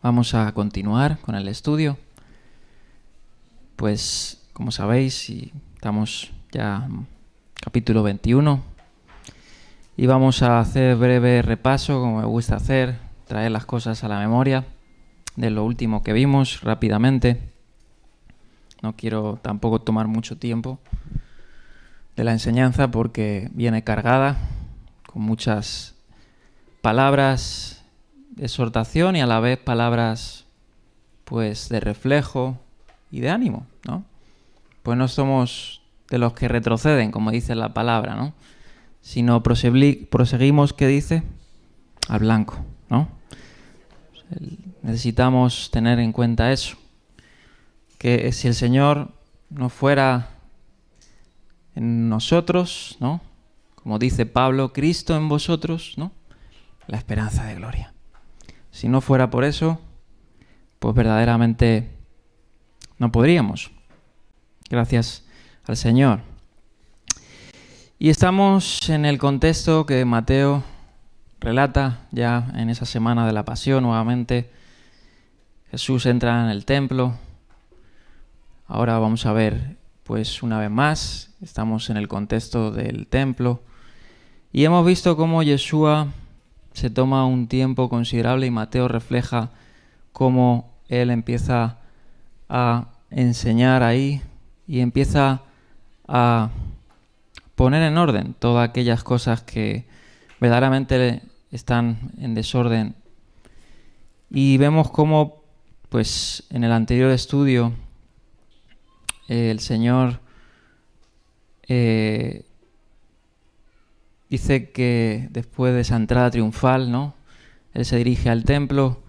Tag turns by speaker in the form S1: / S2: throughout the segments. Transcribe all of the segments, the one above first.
S1: Vamos a continuar con el estudio. Pues, como sabéis, estamos ya en capítulo 21 y vamos a hacer breve repaso, como me gusta hacer, traer las cosas a la memoria de lo último que vimos rápidamente. No quiero tampoco tomar mucho tiempo de la enseñanza porque viene cargada con muchas palabras de exhortación y a la vez palabras pues de reflejo y de ánimo, ¿no? Pues no somos de los que retroceden, como dice la palabra, ¿no? Sino proseguimos, ¿qué dice? Al blanco, ¿no? Necesitamos tener en cuenta eso, que si el Señor no fuera en nosotros, ¿no? Como dice Pablo, Cristo en vosotros, ¿no? La esperanza de gloria. Si no fuera por eso, pues verdaderamente no podríamos. Gracias al Señor. Y estamos en el contexto que Mateo relata ya en esa semana de la Pasión nuevamente. Jesús entra en el templo. Ahora vamos a ver, pues una vez más, estamos en el contexto del templo. Y hemos visto cómo Yeshua se toma un tiempo considerable y Mateo refleja cómo él empieza a enseñar ahí y empieza a poner en orden todas aquellas cosas que verdaderamente están en desorden. Y vemos cómo, pues en el anterior estudio, el Señor dice que después de esa entrada triunfal, ¿no? Él se dirige al templo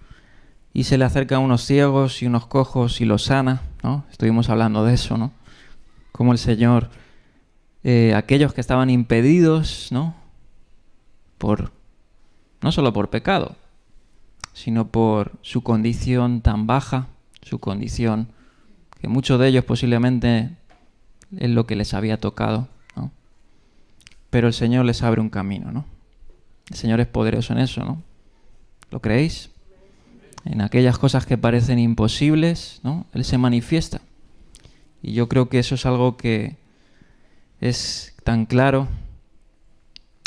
S1: y se le acercan unos ciegos y unos cojos y los sana, ¿no? Estuvimos hablando de eso, ¿no? Como el Señor, aquellos que estaban impedidos, ¿no? No solo por pecado, sino por su condición tan baja, su condición que muchos de ellos posiblemente es lo que les había tocado, ¿no? Pero el Señor les abre un camino, ¿no? El Señor es poderoso en eso, ¿no? ¿Lo creéis? En aquellas cosas que parecen imposibles, ¿no? Él se manifiesta. Y yo creo que eso es algo que es tan claro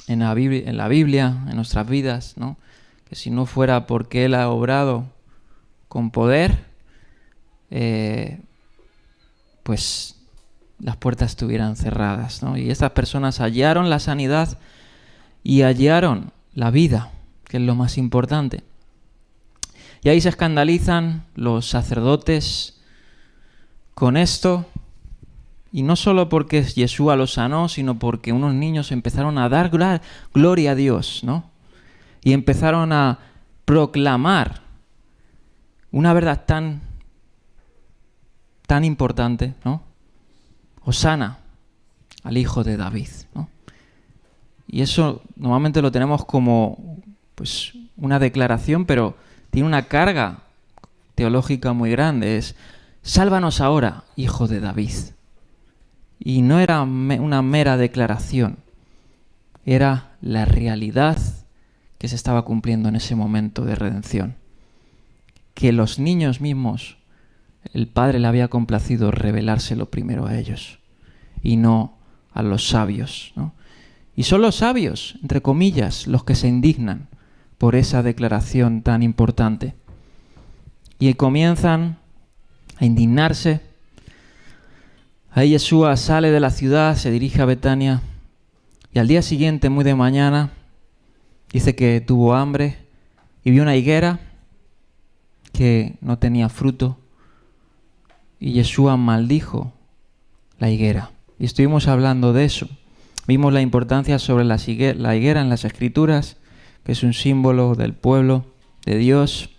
S1: en la Biblia, en nuestras vidas, ¿no? Que si no fuera porque Él ha obrado con poder, pues las puertas estuvieran cerradas, ¿no? Y estas personas hallaron la sanidad y hallaron la vida, que es lo más importante. Y ahí se escandalizan los sacerdotes con esto, y no solo porque Yeshua los sanó, sino porque unos niños empezaron a dar gloria a Dios, ¿no? Y empezaron a proclamar una verdad tan importante, ¿no? Hosana al Hijo de David, ¿no? Y eso normalmente lo tenemos como pues una declaración, pero tiene una carga teológica muy grande. Es, sálvanos ahora, Hijo de David. Y no era una mera declaración, era la realidad que se estaba cumpliendo en ese momento de redención. Que los niños mismos, el Padre le había complacido revelárselo primero a ellos y no a los sabios, ¿no? Y son los sabios, entre comillas, los que se indignan por esa declaración tan importante. Y comienzan a indignarse. Ahí Yeshua sale de la ciudad, se dirige a Betania y al día siguiente, muy de mañana, dice que tuvo hambre y vio una higuera que no tenía fruto y Yeshua maldijo la higuera. Y estuvimos hablando de eso. Vimos la importancia sobre la higuera en las Escrituras, que es un símbolo del pueblo de Dios.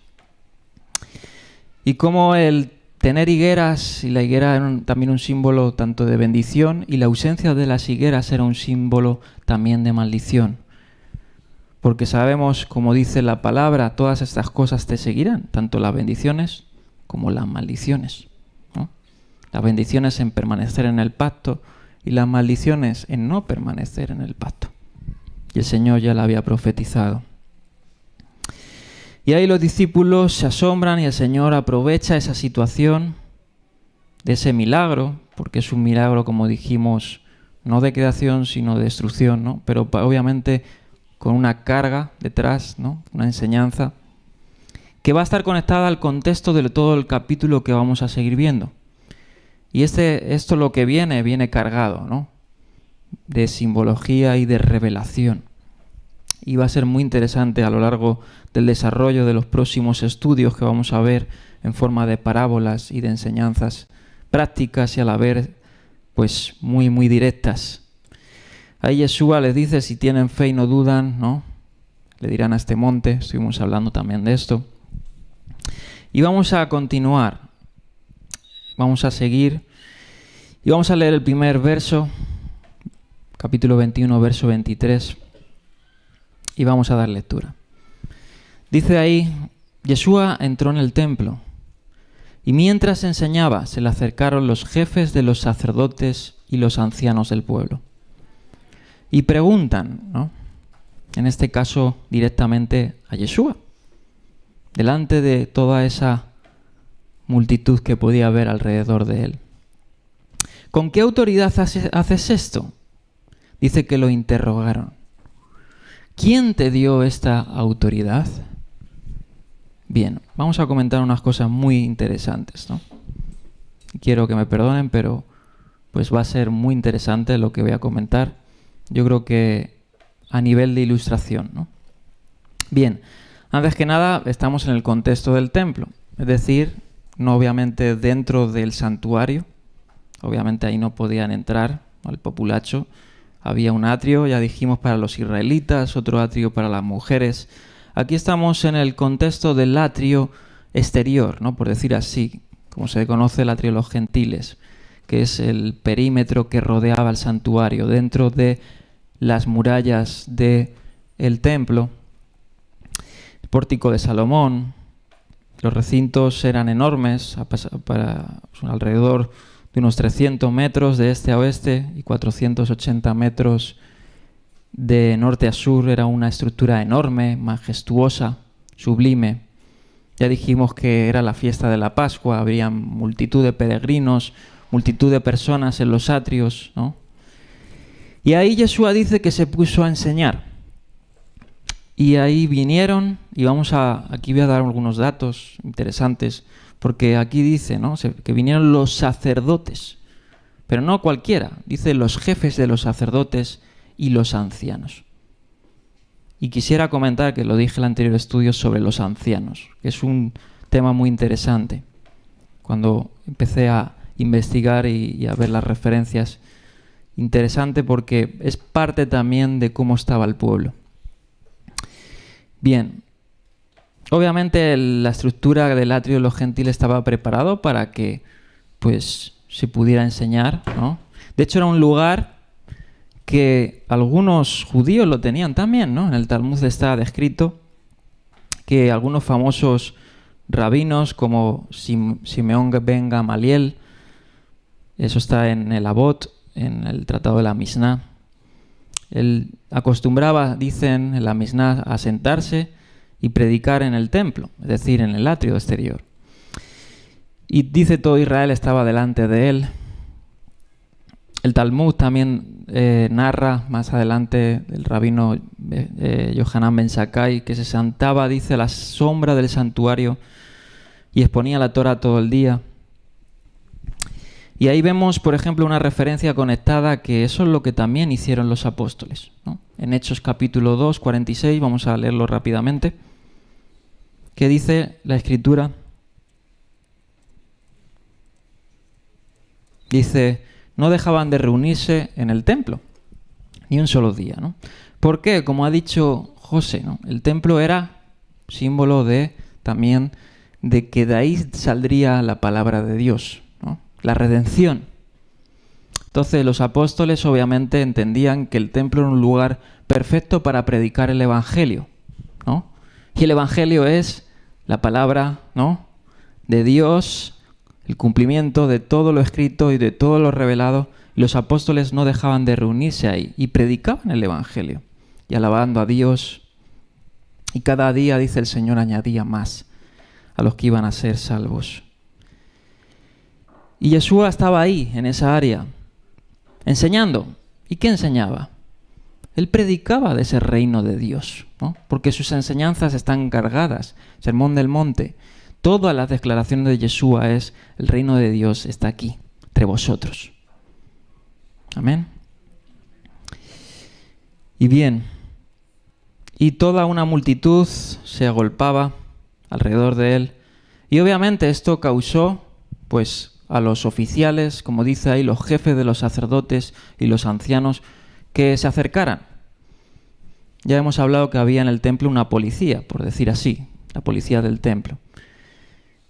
S1: Y cómo el tener higueras, y la higuera era también un símbolo tanto de bendición, y la ausencia de las higueras era un símbolo también de maldición. Porque sabemos, como dice la palabra, todas estas cosas te seguirán, tanto las bendiciones como las maldiciones, ¿no? Las bendiciones en permanecer en el pacto y las maldiciones en no permanecer en el pacto. Y el Señor ya la había profetizado. Y ahí los discípulos se asombran y el Señor aprovecha esa situación de ese milagro, porque es un milagro, como dijimos, no de creación, sino de destrucción, ¿no? Pero obviamente con una carga detrás, ¿no? Una enseñanza que va a estar conectada al contexto de todo el capítulo que vamos a seguir viendo. Y esto lo que viene cargado, ¿no? De simbología y de revelación. Y va a ser muy interesante a lo largo del desarrollo de los próximos estudios que vamos a ver en forma de parábolas y de enseñanzas prácticas y a la vez pues muy muy directas. Ahí Yeshua les dice, si tienen fe y no dudan, ¿no? Le dirán a este monte, estuvimos hablando también de esto. Y vamos a continuar, vamos a seguir y vamos a leer el primer verso, capítulo 21, verso 23, y vamos a dar lectura. Dice ahí, Yeshua entró en el templo, y mientras enseñaba, se le acercaron los jefes de los sacerdotes y los ancianos del pueblo. Y preguntan, ¿no? En este caso directamente a Yeshua, delante de toda esa multitud que podía haber alrededor de él. ¿Con qué autoridad haces esto? Dice que lo interrogaron. ¿Quién te dio esta autoridad? Bien, vamos a comentar unas cosas muy interesantes, ¿no? Quiero que me perdonen, pero pues va a ser muy interesante lo que voy a comentar. Yo creo que a nivel de ilustración, ¿no? Bien, antes que nada estamos en el contexto del templo, es decir, no obviamente dentro del santuario, obviamente ahí no podían entrar al populacho, había un atrio, ya dijimos, para los israelitas, otro atrio para las mujeres. Aquí estamos en el contexto del atrio exterior, ¿no? Por decir así, como se conoce el atrio de los gentiles, que es el perímetro que rodeaba el santuario, dentro de las murallas del templo, el pórtico de Salomón. Los recintos eran enormes, alrededor de unos 300 metros de este a oeste y 480 metros de norte a sur. Era una estructura enorme, majestuosa, sublime. Ya dijimos que era la fiesta de la Pascua, habría multitud de peregrinos, multitud de personas en los atrios, ¿no? Y ahí Yeshua dice que se puso a enseñar. Y ahí vinieron, y aquí voy a dar algunos datos interesantes, porque aquí dice, ¿no? Que vinieron los sacerdotes, pero no cualquiera, dice los jefes de los sacerdotes y los ancianos. Y quisiera comentar, que lo dije en el anterior estudio, sobre los ancianos, que es un tema muy interesante. Cuando empecé a investigar y a ver las referencias, interesante porque es parte también de cómo estaba el pueblo. Bien, obviamente la estructura del atrio de los gentiles estaba preparado para que pues se pudiera enseñar, ¿no? De hecho era un lugar que algunos judíos lo tenían también, ¿no? En el Talmud está descrito que algunos famosos rabinos como Simeón ben Gamaliel, eso está en el Avot, en el Tratado de la Misná, él acostumbraba, dicen en la Misná, a sentarse y predicar en el templo, es decir, en el atrio exterior. Y dice todo Israel estaba delante de él. El Talmud también narra más adelante el rabino Yohanan ben Zakkai, que se sentaba, dice, a la sombra del santuario y exponía la Torá todo el día. Y ahí vemos, por ejemplo, una referencia conectada, que eso es lo que también hicieron los apóstoles, ¿no? En Hechos capítulo 2, 46, vamos a leerlo rápidamente, que dice la Escritura, dice, no dejaban de reunirse en el templo, ni un solo día, ¿no? ¿Por qué? Como ha dicho José, ¿no? El templo era símbolo también de que de ahí saldría la palabra de Dios, ¿no? La redención. Entonces los apóstoles obviamente entendían que el templo era un lugar perfecto para predicar el Evangelio, ¿no? Y el Evangelio es la palabra, ¿no?, de Dios, el cumplimiento de todo lo escrito y de todo lo revelado. Y los apóstoles no dejaban de reunirse ahí y predicaban el Evangelio y alabando a Dios Y cada día, dice el Señor, añadía más a los que iban a ser salvos. Y Yeshua estaba ahí, en esa área, enseñando. ¿Y qué enseñaba? Él predicaba de ese reino de Dios, ¿no? Porque sus enseñanzas están cargadas. Sermón del Monte. Todas las declaraciones de Yeshua es: el reino de Dios está aquí, entre vosotros. Amén. Y bien, y toda una multitud se agolpaba alrededor de él. Y obviamente esto causó, pues, a los oficiales, como dice ahí, los jefes de los sacerdotes y los ancianos, que se acercaran. Ya hemos hablado que había en el templo una policía, por decir así, la policía del templo.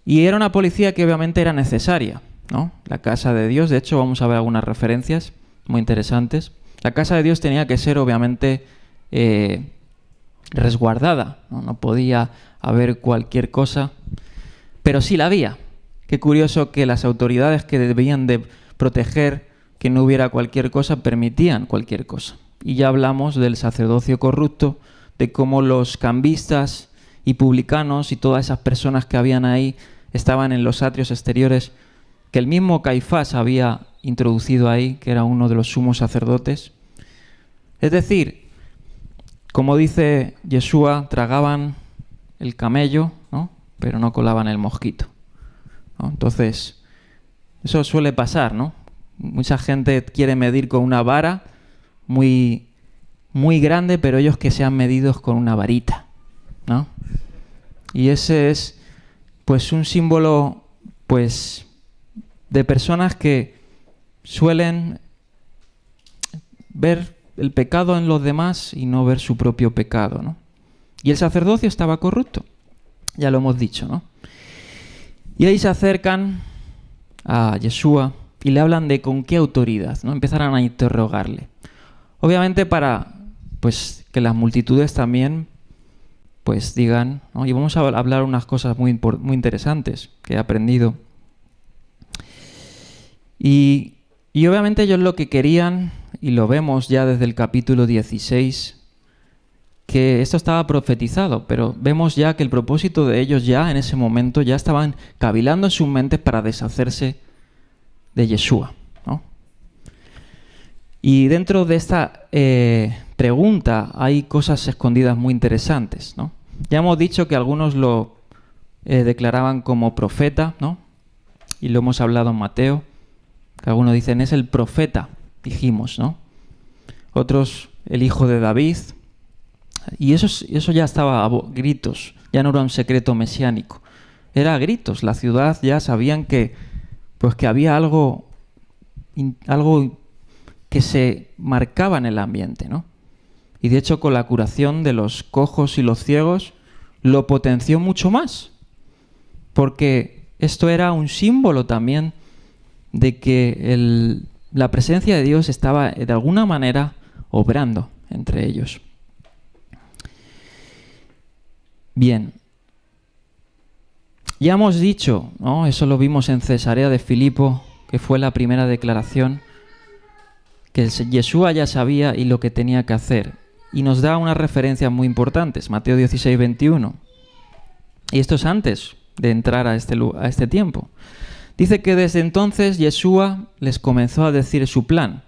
S1: Y era una policía que obviamente era necesaria, ¿no? La casa de Dios, de hecho vamos a ver algunas referencias muy interesantes. La casa de Dios tenía que ser obviamente resguardada, ¿no? No podía haber cualquier cosa, pero sí la había. Qué curioso que las autoridades que debían de proteger que no hubiera cualquier cosa permitían cualquier cosa. Y ya hablamos del sacerdocio corrupto, de cómo los cambistas y publicanos y todas esas personas que habían ahí estaban en los atrios exteriores, que el mismo Caifás había introducido ahí, que era uno de los sumos sacerdotes. Es decir, como dice Yeshua, tragaban el camello, ¿no? Pero no colaban el mosquito, ¿no? Entonces, eso suele pasar, ¿no? Mucha gente quiere medir con una vara muy, muy grande, pero ellos que sean medidos con una varita, ¿no? Y ese es, pues, un símbolo, pues, de personas que suelen ver el pecado en los demás y no ver su propio pecado, ¿no? Y el sacerdocio estaba corrupto, ya lo hemos dicho, ¿no? Y ahí se acercan a Yeshua y le hablan de con qué autoridad, ¿no? Empezaron a interrogarle. Obviamente para, pues, que las multitudes también, pues, digan, ¿no? Y vamos a hablar unas cosas muy interesantes que he aprendido. Y obviamente ellos lo que querían, y lo vemos ya desde el capítulo 16, que esto estaba profetizado, pero vemos ya que el propósito de ellos ya en ese momento ya estaban cavilando en sus mentes para deshacerse de Yeshua, ¿no? Y dentro de esta pregunta hay cosas escondidas muy interesantes, ¿no? Ya hemos dicho que algunos lo declaraban como profeta, ¿no? Y lo hemos hablado en Mateo, que algunos dicen es el profeta, dijimos, ¿no? Otros el hijo de David. Y eso ya estaba a gritos, ya no era un secreto mesiánico, era a gritos. La ciudad ya sabían que, pues, que había algo que se marcaba en el ambiente, ¿no? Y de hecho con la curación de los cojos y los ciegos lo potenció mucho más, porque esto era un símbolo también de que la presencia de Dios estaba de alguna manera obrando entre ellos. Bien, ya hemos dicho, ¿no? Eso lo vimos en Cesarea de Filipo, que fue la primera declaración, que Yeshua ya sabía y lo que tenía que hacer. Y nos da unas referencias muy importantes, Mateo 16, 21. Y esto es antes de entrar a este tiempo. Dice que desde entonces Yeshua les comenzó a decir su plan.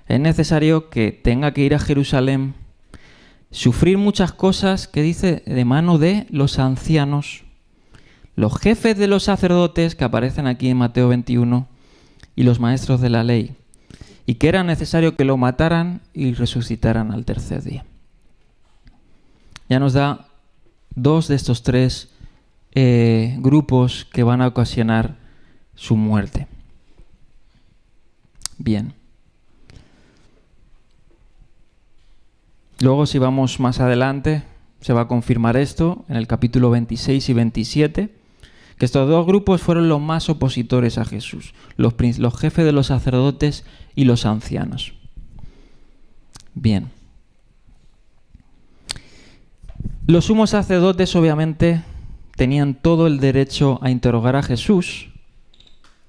S1: Es necesario que tenga que ir a Jerusalén, sufrir muchas cosas, que dice, de mano de los ancianos, los jefes de los sacerdotes, que aparecen aquí en Mateo 21, y los maestros de la ley, y que era necesario que lo mataran y resucitaran al tercer día. Ya nos da dos de estos tres grupos que van a ocasionar su muerte. Bien. Luego, si vamos más adelante, se va a confirmar esto en el capítulo 26 y 27, que estos dos grupos fueron los más opositores a Jesús, los jefes de los sacerdotes y los ancianos. Bien. Los sumos sacerdotes obviamente tenían todo el derecho a interrogar a Jesús.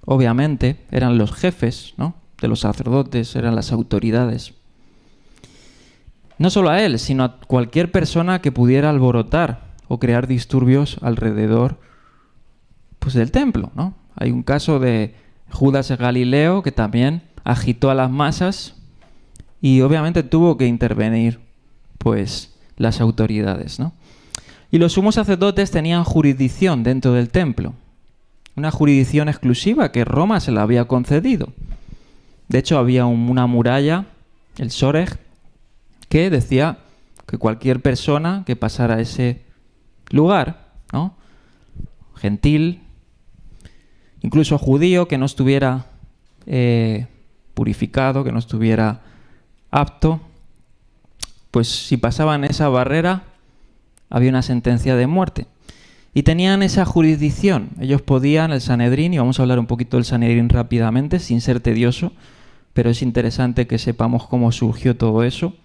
S1: Obviamente eran los jefes, ¿no?, de los sacerdotes, eran las autoridades. No solo a él, sino a cualquier persona que pudiera alborotar o crear disturbios alrededor, pues, del templo, ¿no? Hay un caso de Judas de Galileo que también agitó a las masas y obviamente tuvo que intervenir, pues, las autoridades, ¿no? Y los sumos sacerdotes tenían jurisdicción dentro del templo, una jurisdicción exclusiva que Roma se la había concedido. De hecho, había una muralla, el Soreg, que decía que cualquier persona que pasara a ese lugar, ¿no?, gentil, incluso judío, que no estuviera purificado, que no estuviera apto, pues si pasaban esa barrera había una sentencia de muerte. Y tenían esa jurisdicción. Ellos podían, el Sanedrín, y vamos a hablar un poquito del Sanedrín rápidamente, sin ser tedioso, pero es interesante que sepamos cómo surgió todo eso,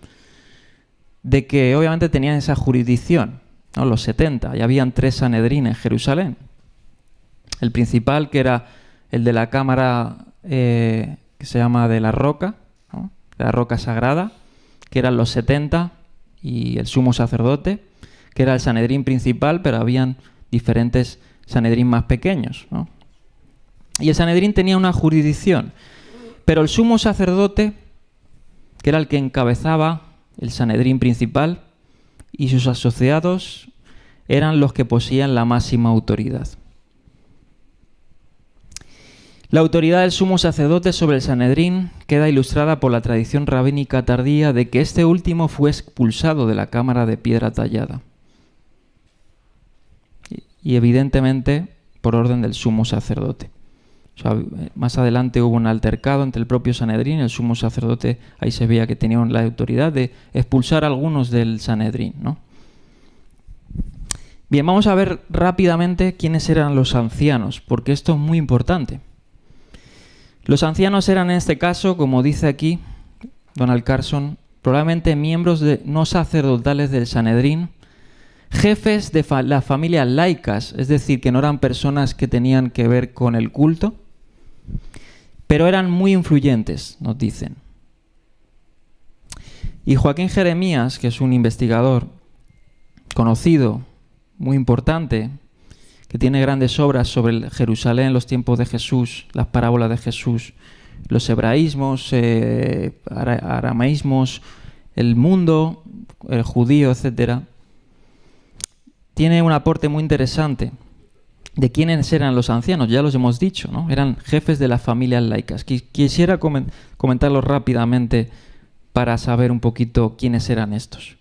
S1: de que obviamente tenían esa jurisdicción, ¿no? Los 70, y habían 3 Sanedrín en Jerusalén. El principal, que era el de la cámara que se llama de la roca, ¿no?, de la roca sagrada, que eran los 70, y el sumo sacerdote, que era el Sanedrín principal, pero habían diferentes Sanedrín más pequeños, ¿no? Y el Sanedrín tenía una jurisdicción, pero el sumo sacerdote, que era el que encabezaba el Sanedrín principal, y sus asociados eran los que poseían la máxima autoridad. La autoridad del sumo sacerdote sobre el Sanedrín queda ilustrada por la tradición rabínica tardía de que este último fue expulsado de la cámara de piedra tallada. Y evidentemente por orden del sumo sacerdote. O sea, más adelante hubo un altercado entre el propio Sanedrín y el sumo sacerdote. Ahí se veía que tenían la autoridad de expulsar a algunos del Sanedrín, ¿no? Bien, vamos a ver rápidamente quiénes eran los ancianos, porque esto es muy importante. Los ancianos eran en este caso, como dice aquí Donald Carson, probablemente miembros no sacerdotales del Sanedrín, jefes de las familias laicas, es decir, que no eran personas que tenían que ver con el culto, pero eran muy influyentes, nos dicen. Y Joaquín Jeremías, que es un investigador conocido, muy importante, que tiene grandes obras sobre el Jerusalén, los tiempos de Jesús, las parábolas de Jesús, los hebraísmos, aramaísmos, el mundo, el judío, etcétera, tiene un aporte muy interesante de quiénes eran los ancianos. Ya los hemos dicho, ¿no? Eran jefes de las familias laicas. Quisiera comentarlos rápidamente para saber un poquito quiénes eran estos.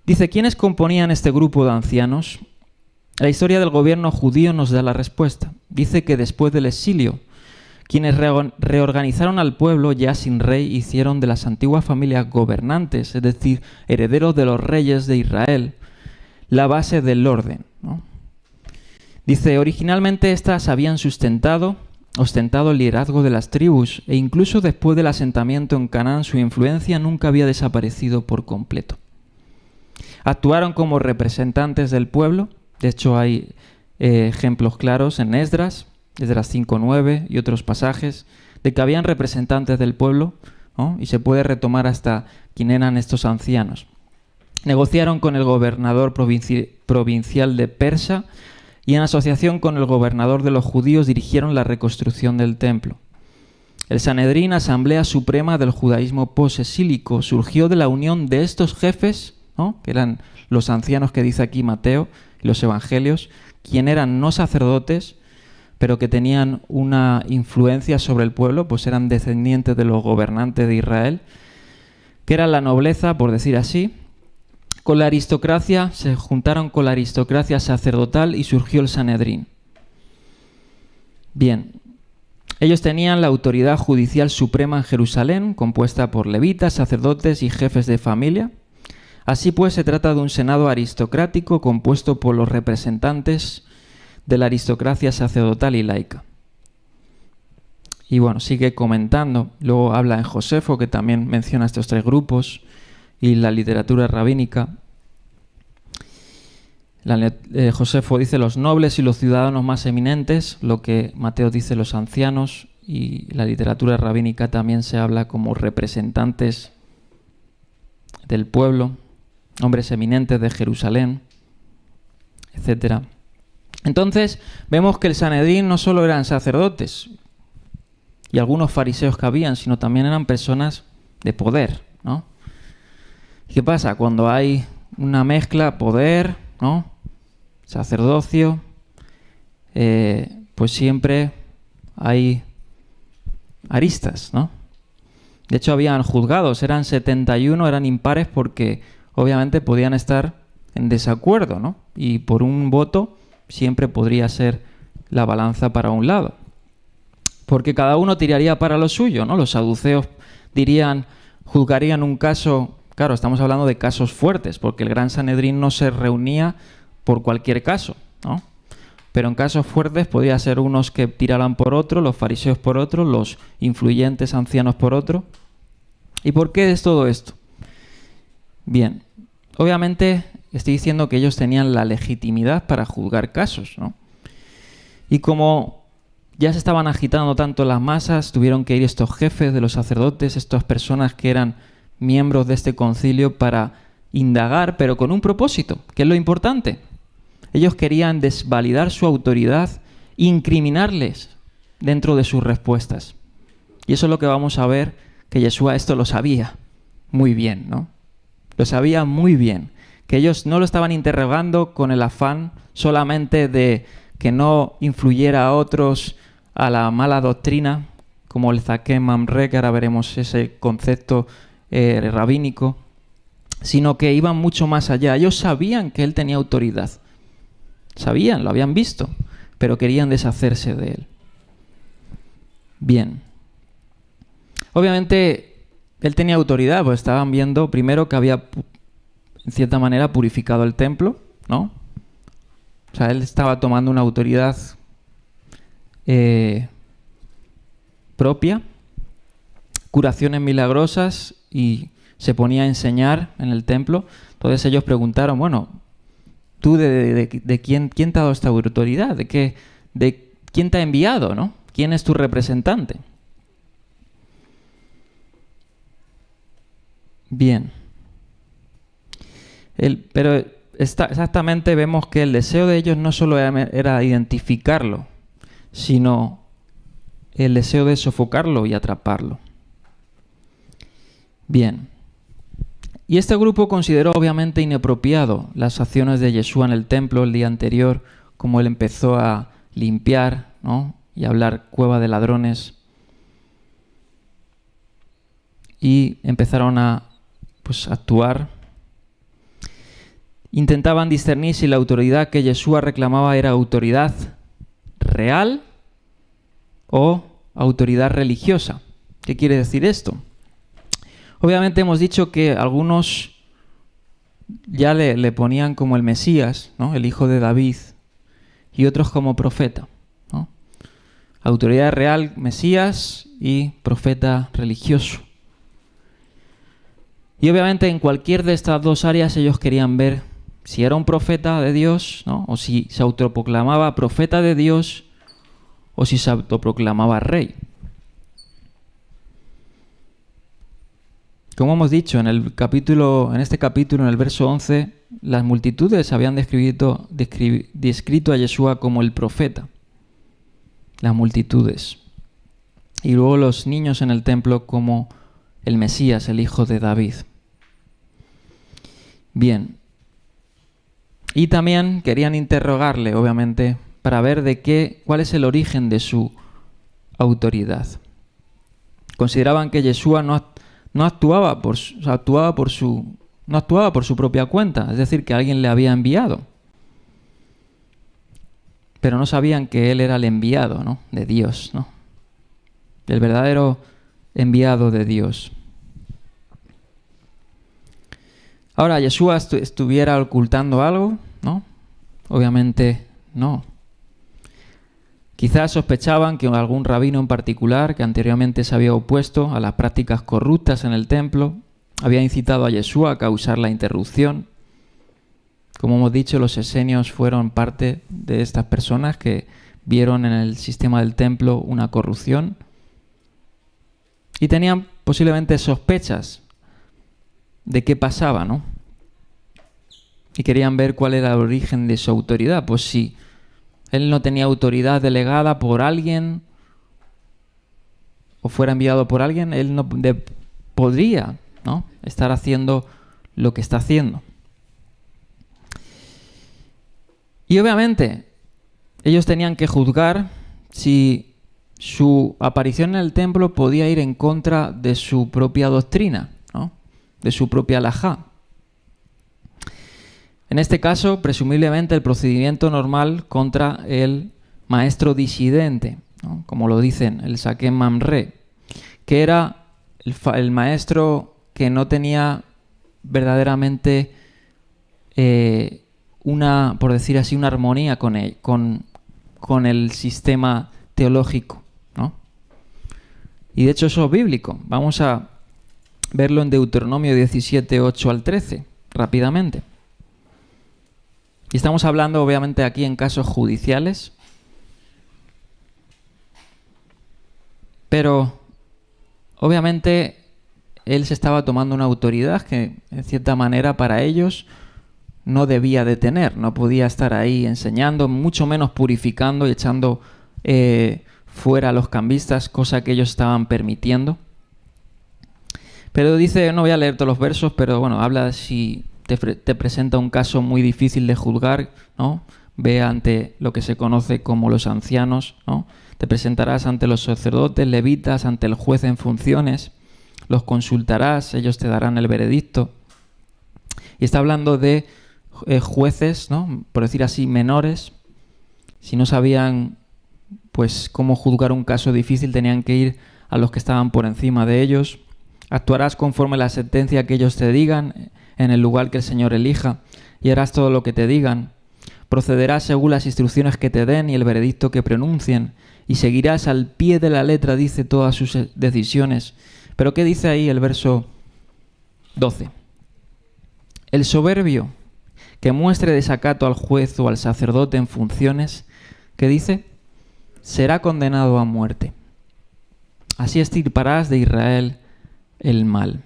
S1: Dice, ¿quiénes componían este grupo de ancianos? La historia del gobierno judío nos da la respuesta. Dice que después del exilio, quienes reorganizaron al pueblo ya sin rey hicieron de las antiguas familias gobernantes, es decir, herederos de los reyes de Israel, la base del orden, ¿no? Dice, originalmente estas habían ostentado el liderazgo de las tribus e incluso después del asentamiento en Canaán su influencia nunca había desaparecido por completo. Actuaron como representantes del pueblo. De hecho, hay ejemplos claros en Esdras 5:9 y otros pasajes, de que habían representantes del pueblo, ¿no? Y se puede retomar hasta quién eran estos ancianos. Negociaron con el gobernador provincial de Persia y en asociación con el gobernador de los judíos dirigieron la reconstrucción del templo. El Sanedrín, asamblea suprema del judaísmo posexílico, surgió de la unión de estos jefes, ¿no?, que eran los ancianos que dice aquí Mateo y los evangelios, quien eran no sacerdotes, pero que tenían una influencia sobre el pueblo, pues eran descendientes de los gobernantes de Israel, que era la nobleza, por decir así. Con la aristocracia, se juntaron con la aristocracia sacerdotal y surgió el Sanedrín. Bien, ellos tenían la autoridad judicial suprema en Jerusalén, compuesta por levitas, sacerdotes y jefes de familia. Así pues, se trata de un senado aristocrático compuesto por los representantes de la aristocracia sacerdotal y laica. Y bueno, sigue comentando. Luego habla en Josefo, que también menciona estos 3 grupos, y la literatura rabínica. Josefo dice los nobles y los ciudadanos más eminentes, lo que Mateo dice los ancianos, y la literatura rabínica también se habla como representantes del pueblo, hombres eminentes de Jerusalén, etc. Entonces vemos que el Sanedrín no solo eran sacerdotes y algunos fariseos que habían, sino también eran personas de poder, ¿no? ¿Qué pasa? Cuando hay una mezcla, poder, ¿no? Sacerdocio, pues siempre hay aristas, ¿no? De hecho, habían juzgados, eran 71, eran impares porque obviamente podían estar en desacuerdo, ¿no? Y por un voto siempre podría ser la balanza para un lado. Porque cada uno tiraría para lo suyo, ¿no? Los saduceos juzgarían un caso, claro, estamos hablando de casos fuertes, porque el Gran Sanedrín no se reunía por cualquier caso, ¿no? Pero en casos fuertes podía ser unos que tiraran por otro, los fariseos por otro, los influyentes ancianos por otro. ¿Y por qué es todo esto? Bien, obviamente estoy diciendo que ellos tenían la legitimidad para juzgar casos, ¿no? Y como ya se estaban agitando tanto las masas, tuvieron que ir estos jefes de los sacerdotes, estas personas que eran miembros de este concilio para indagar, pero con un propósito, que es lo importante. Ellos querían desvalidar su autoridad, incriminarles dentro de sus respuestas. Y eso es lo que vamos a ver, que Yeshua esto lo sabía muy bien, ¿no? Lo sabía muy bien, que ellos no lo estaban interrogando con el afán solamente de que no influyera a otros a la mala doctrina, como el Zaquem Mamre, que ahora veremos ese concepto rabínico, sino que iban mucho más allá. Ellos sabían que él tenía autoridad. Sabían, lo habían visto, pero querían deshacerse de él. Bien. Obviamente, él tenía autoridad, pues estaban viendo primero que había, en cierta manera, purificado el templo, ¿no? O sea, él estaba tomando una autoridad propia, curaciones milagrosas, y se ponía a enseñar en el templo. Entonces ellos preguntaron, bueno, ¿tú de quién te ha dado esta autoridad? ¿De quién te ha enviado, no? ¿Quién es tu representante? Bien. Pero exactamente vemos que el deseo de ellos no solo era identificarlo, sino el deseo de sofocarlo y atraparlo. Bien. Y este grupo consideró obviamente inapropiado las acciones de Yeshua en el templo el día anterior, como él empezó a limpiar, ¿no? Y hablar cueva de ladrones. Y empezaron a actuar. Intentaban discernir si la autoridad que Yeshua reclamaba era autoridad real o autoridad religiosa. ¿Qué quiere decir esto? Obviamente hemos dicho que algunos ya le ponían como el Mesías, ¿no? El hijo de David, y otros como profeta, ¿no? Autoridad real, Mesías, y profeta religioso. Y obviamente en cualquier de estas dos áreas ellos querían ver si era un profeta de Dios, ¿no? O si se autoproclamaba profeta de Dios, o si se autoproclamaba rey. Como hemos dicho en este capítulo, en el verso 11, las multitudes habían descrito a Yeshua como el profeta. Las multitudes. Y luego los niños en el templo como el Mesías, el hijo de David. Bien. Y también querían interrogarle, obviamente, para ver cuál es el origen de su autoridad. Consideraban que Yeshua no actuaba por su propia cuenta, es decir, que alguien le había enviado. Pero no sabían que él era el enviado, ¿no? De Dios, ¿no? El verdadero enviado de Dios. Ahora, ¿Yeshua estuviera ocultando algo? ¿No? Obviamente no. Quizás sospechaban que algún rabino en particular, que anteriormente se había opuesto a las prácticas corruptas en el templo, había incitado a Yeshua a causar la interrupción. Como hemos dicho, los esenios fueron parte de estas personas que vieron en el sistema del templo una corrupción y tenían posiblemente sospechas de qué pasaba, ¿no? Y querían ver cuál era el origen de su autoridad. Pues si él no tenía autoridad delegada por alguien o fuera enviado por alguien, él no podría, ¿no?, estar haciendo lo que está haciendo. Y obviamente ellos tenían que juzgar si su aparición en el templo podía ir en contra de su propia doctrina, ¿no?, de su propia halajá. En este caso, presumiblemente, el procedimiento normal contra el maestro disidente, ¿no?, como lo dicen, el Saquem Mamre, que era el maestro que no tenía verdaderamente por decir así, una armonía con el sistema teológico, ¿no? Y de hecho eso es bíblico. Vamos a verlo en Deuteronomio 17, 8 al 13, rápidamente. Y estamos hablando obviamente aquí en casos judiciales, pero obviamente él se estaba tomando una autoridad que en cierta manera para ellos no debía de tener, no podía estar ahí enseñando, mucho menos purificando y echando fuera a los cambistas, cosa que ellos estaban permitiendo. Pero dice, no voy a leer todos los versos, pero bueno, habla si te presenta un caso muy difícil de juzgar, ¿no? Ve ante lo que se conoce como los ancianos, ¿no? Te presentarás ante los sacerdotes, levitas, ante el juez en funciones, los consultarás, ellos te darán el veredicto. Y está hablando de jueces, ¿no?, por decir así, menores. Si no sabían pues cómo juzgar un caso difícil, tenían que ir a los que estaban por encima de ellos. Actuarás conforme a la sentencia que ellos te digan, en el lugar que el Señor elija, y harás todo lo que te digan. Procederás según las instrucciones que te den y el veredicto que pronuncien, y seguirás al pie de la letra, dice, todas sus decisiones. Pero ¿qué dice ahí el verso 12? El soberbio que muestre desacato al juez o al sacerdote en funciones, ¿qué dice? Será condenado a muerte. Así extirparás de Israel el mal.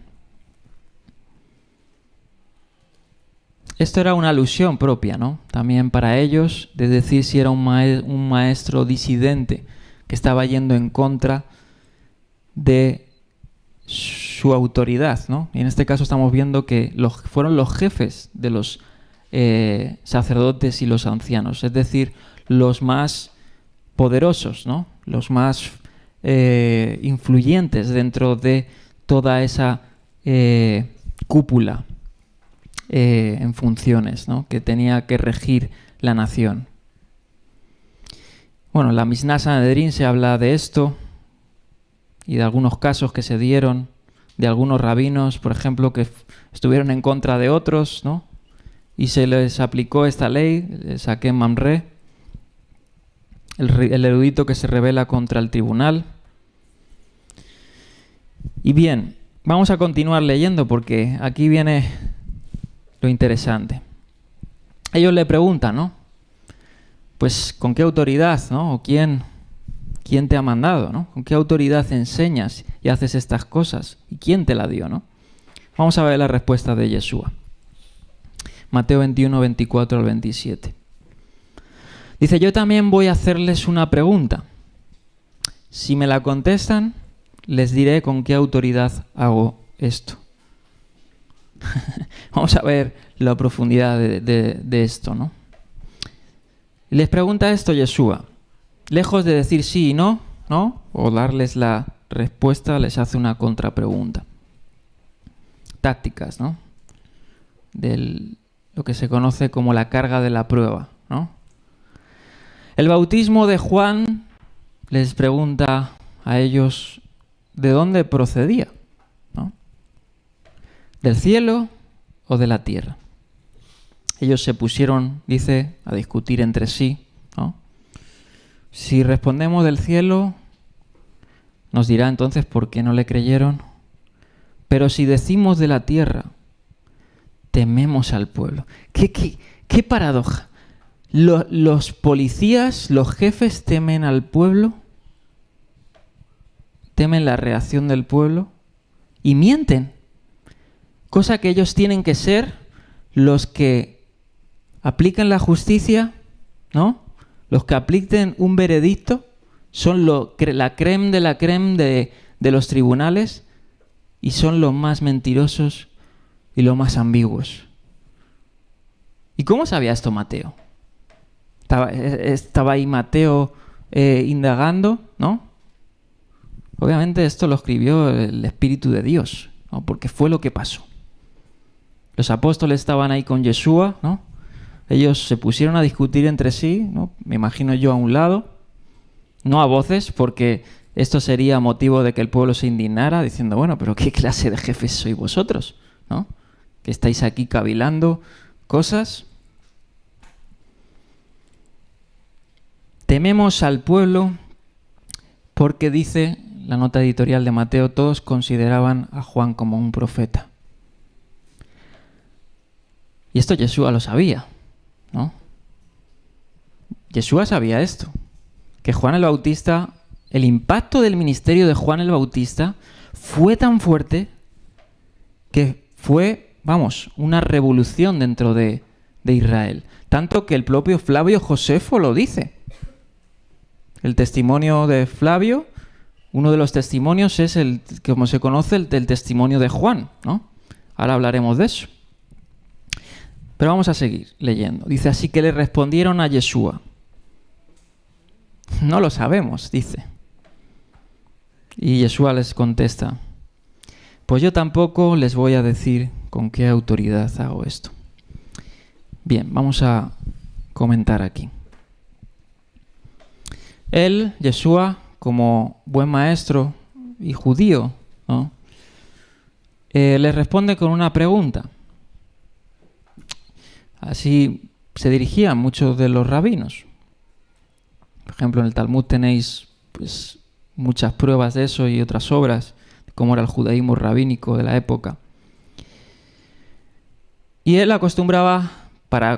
S1: Esto era una alusión propia, ¿no?, también para ellos, de decir si era un maestro disidente que estaba yendo en contra de su autoridad, ¿no? Y en este caso estamos viendo que fueron los jefes de los sacerdotes y los ancianos, es decir, los más poderosos, ¿no?, los más influyentes dentro de toda esa cúpula en funciones, ¿no?, que tenía que regir la nación. Bueno, en la Misná Sanedrín se habla de esto y de algunos casos que se dieron de algunos rabinos, por ejemplo, que estuvieron en contra de otros, ¿no?, y se les aplicó esta ley, el Saquem Mamre, el erudito que se rebela contra el tribunal. Y bien, vamos a continuar leyendo porque aquí viene lo interesante. Ellos le preguntan, ¿no?, pues ¿con qué autoridad, ¿no?, o quién te ha mandado, ¿no?, con qué autoridad enseñas y haces estas cosas, y quién te la dio, ¿no? Vamos a ver la respuesta de Yeshua. Mateo 21, 24 al 27. Dice, yo también voy a hacerles una pregunta. Si me la contestan, les diré con qué autoridad hago esto. Vamos a ver la profundidad de esto, ¿no? Les pregunta esto Yeshua. Lejos de decir sí y no, ¿no?, o darles la respuesta, les hace una contrapregunta. Tácticas, ¿no?, lo que se conoce como la carga de la prueba, ¿no? El bautismo de Juan les pregunta a ellos de dónde procedía, ¿no?, ¿del cielo o de la tierra? Ellos se pusieron, dice, a discutir entre sí, ¿no? Si respondemos del cielo, nos dirá entonces por qué no le creyeron. Pero si decimos de la tierra, tememos al pueblo. ¿Qué paradoja? Los policías, los jefes temen al pueblo, temen la reacción del pueblo y mienten. cosa que ellos tienen que ser los que apliquen la justicia, ¿no? Los que apliquen un veredicto son la crème de la crème de los tribunales y son los más mentirosos y los más ambiguos. ¿Y cómo sabía esto Mateo? Estaba ahí Mateo indagando, ¿no? Obviamente esto lo escribió el Espíritu de Dios, ¿no? Porque fue lo que pasó. Los apóstoles estaban ahí con Yeshua, ¿no? Ellos se pusieron a discutir entre sí, ¿no? Me imagino yo a un lado, no a voces, porque esto sería motivo de que el pueblo se indignara, diciendo, bueno, pero ¿qué clase de jefes sois vosotros? ¿No? Que estáis aquí cavilando cosas. Tememos al pueblo porque dice la nota editorial de Mateo, todos consideraban a Juan como un profeta. Y esto Yeshua lo sabía, ¿no? Yeshua sabía esto, que Juan el Bautista, el impacto del ministerio de Juan el Bautista fue tan fuerte que fue, una revolución dentro de Israel. Tanto que el propio Flavio Josefo lo dice. El testimonio de Flavio, uno de los testimonios es como se conoce, el del testimonio de Juan, ¿no? Ahora hablaremos de eso. Pero vamos a seguir leyendo. Dice, así que le respondieron a Yeshua. No lo sabemos, dice. Y Yeshua les contesta, pues yo tampoco les voy a decir con qué autoridad hago esto. Bien, vamos a comentar aquí. Él, Yeshua, como buen maestro y judío, ¿no? Les responde con una pregunta. Así se dirigían muchos de los rabinos. Por ejemplo, en el Talmud tenéis muchas pruebas de eso y otras obras, de cómo era el judaísmo rabínico de la época. Y él acostumbraba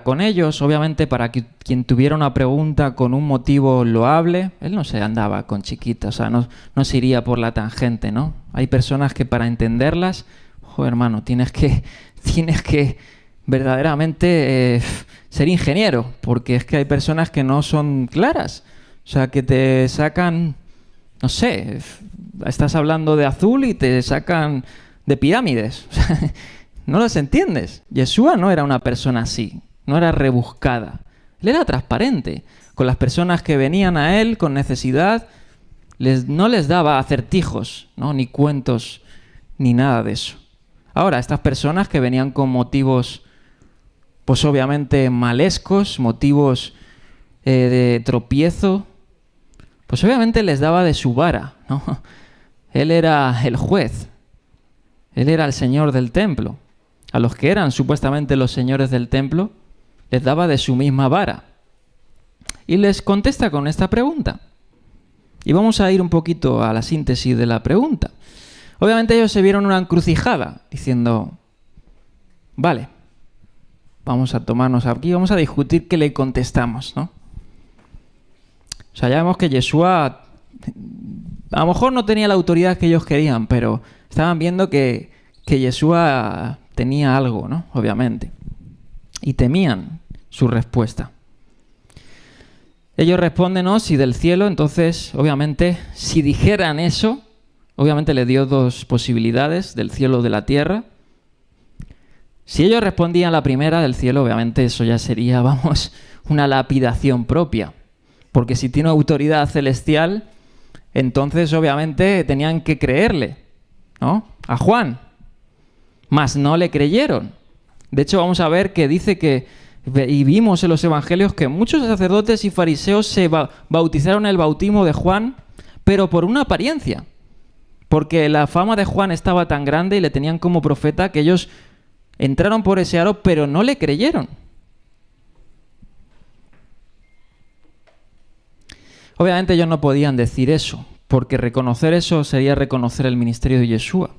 S1: con ellos, obviamente, para que quien tuviera una pregunta con un motivo loable, él no se andaba con chiquitas, o sea, no se iría por la tangente, ¿no? Hay personas que para entenderlas, hermano, tienes que verdaderamente ser ingeniero, porque es que hay personas que no son claras, o sea, que te sacan, no sé, estás hablando de azul y te sacan de pirámides, o sea, no los entiendes. Yeshua no era una persona así, no era rebuscada. Él era transparente. Con las personas que venían a él con necesidad, no les daba acertijos, ¿no? Ni cuentos, ni nada de eso. Ahora, estas personas que venían con motivos, pues obviamente malescos, motivos de tropiezo, pues obviamente les daba de su vara, ¿no? Él era el juez. Él era el señor del templo. A los que eran supuestamente los señores del templo, les daba de su misma vara. Y les contesta con esta pregunta. Y vamos a ir un poquito a la síntesis de la pregunta. Obviamente ellos se vieron una encrucijada, diciendo, vale, vamos a tomarnos aquí, vamos a discutir qué le contestamos, ¿no? O sea, ya vemos que Yeshua a lo mejor no tenía la autoridad que ellos querían, pero estaban viendo que Yeshua tenía algo, ¿no? Obviamente. Y temían su respuesta. Ellos responden, ¿no? Si del cielo, entonces, obviamente, si dijeran eso, obviamente le dio dos posibilidades, del cielo o de la tierra. Si ellos respondían la primera, del cielo, obviamente eso ya sería, una lapidación propia. Porque si tiene autoridad celestial, entonces obviamente tenían que creerle, ¿no? A Juan. Mas no le creyeron. De hecho, vamos a ver que dice que, y vimos en los evangelios, que muchos sacerdotes y fariseos se bautizaron el bautismo de Juan, pero por una apariencia. Porque la fama de Juan estaba tan grande y le tenían como profeta que ellos entraron por ese aro, pero no le creyeron. Obviamente ellos no podían decir eso, porque reconocer eso sería reconocer el ministerio de Yeshua.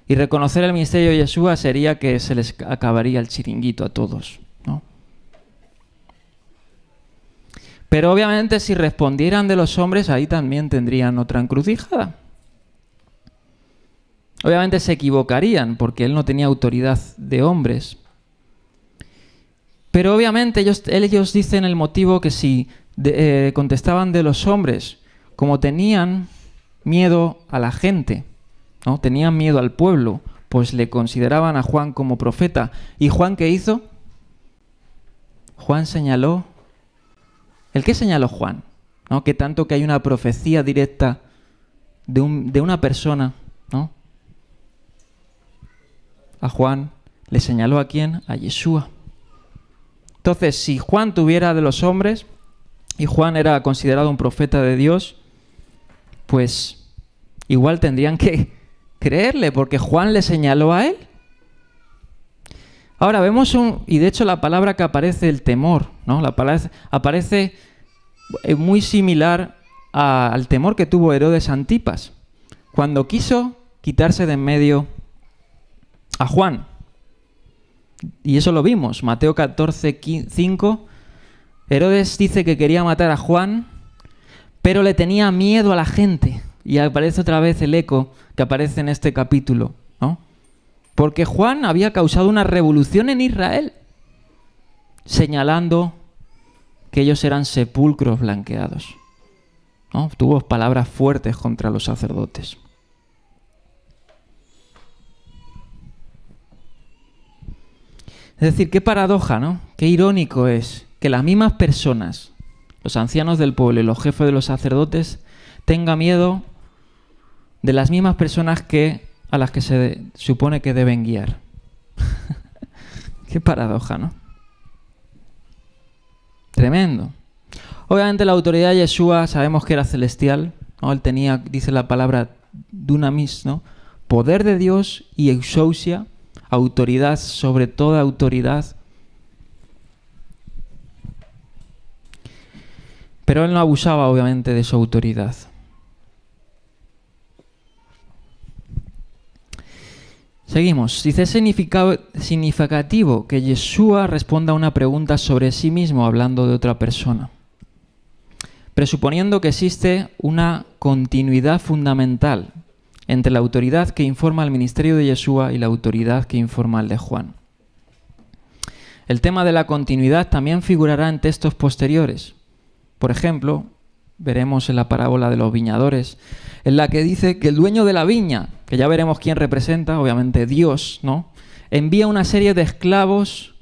S1: Y reconocer el ministerio de Yeshua sería que se les acabaría el chiringuito a todos, ¿no? Pero obviamente si respondieran de los hombres, ahí también tendrían otra encrucijada. Obviamente se equivocarían porque él no tenía autoridad de hombres. Pero obviamente ellos dicen el motivo que si contestaban de los hombres, como tenían miedo a la gente, ¿no? Tenían miedo al pueblo, pues le consideraban a Juan como profeta. ¿Y Juan qué hizo? Juan señaló. ¿El qué señaló Juan? ¿No? Que tanto que hay una profecía directa de una persona, ¿no? A Juan le señaló ¿a quién? A Yeshua. Entonces, si Juan tuviera de los hombres y Juan era considerado un profeta de Dios, pues igual tendrían que creerle, porque Juan le señaló a él. Ahora vemos y de hecho la palabra que aparece, el temor, ¿no? La palabra aparece muy similar al temor que tuvo Herodes Antipas, cuando quiso quitarse de en medio a Juan. Y eso lo vimos, Mateo 14:5. Herodes dice que quería matar a Juan, pero le tenía miedo a la gente. Y aparece otra vez el eco que aparece en este capítulo, ¿no? Porque Juan había causado una revolución en Israel, señalando que ellos eran sepulcros blanqueados, ¿no? Tuvo palabras fuertes contra los sacerdotes. Es decir, qué paradoja, ¿no? Qué irónico es que las mismas personas, los ancianos del pueblo y los jefes de los sacerdotes, tengan miedo de las mismas personas a las que se supone que deben guiar. Qué paradoja, ¿no? Tremendo. Obviamente la autoridad de Yeshua sabemos que era celestial, ¿no? Él tenía, dice la palabra dunamis, ¿no? Poder de Dios y exousia, autoridad sobre toda autoridad. Pero él no abusaba obviamente de su autoridad. Seguimos. Dice, es significativo que Yeshua responda a una pregunta sobre sí mismo hablando de otra persona, presuponiendo que existe una continuidad fundamental entre la autoridad que informa al ministerio de Yeshua y la autoridad que informa al de Juan. El tema de la continuidad también figurará en textos posteriores. Por ejemplo, veremos en la parábola de los viñadores, en la que dice que el dueño de la viña, que ya veremos quién representa, obviamente Dios, ¿no?, envía una serie de esclavos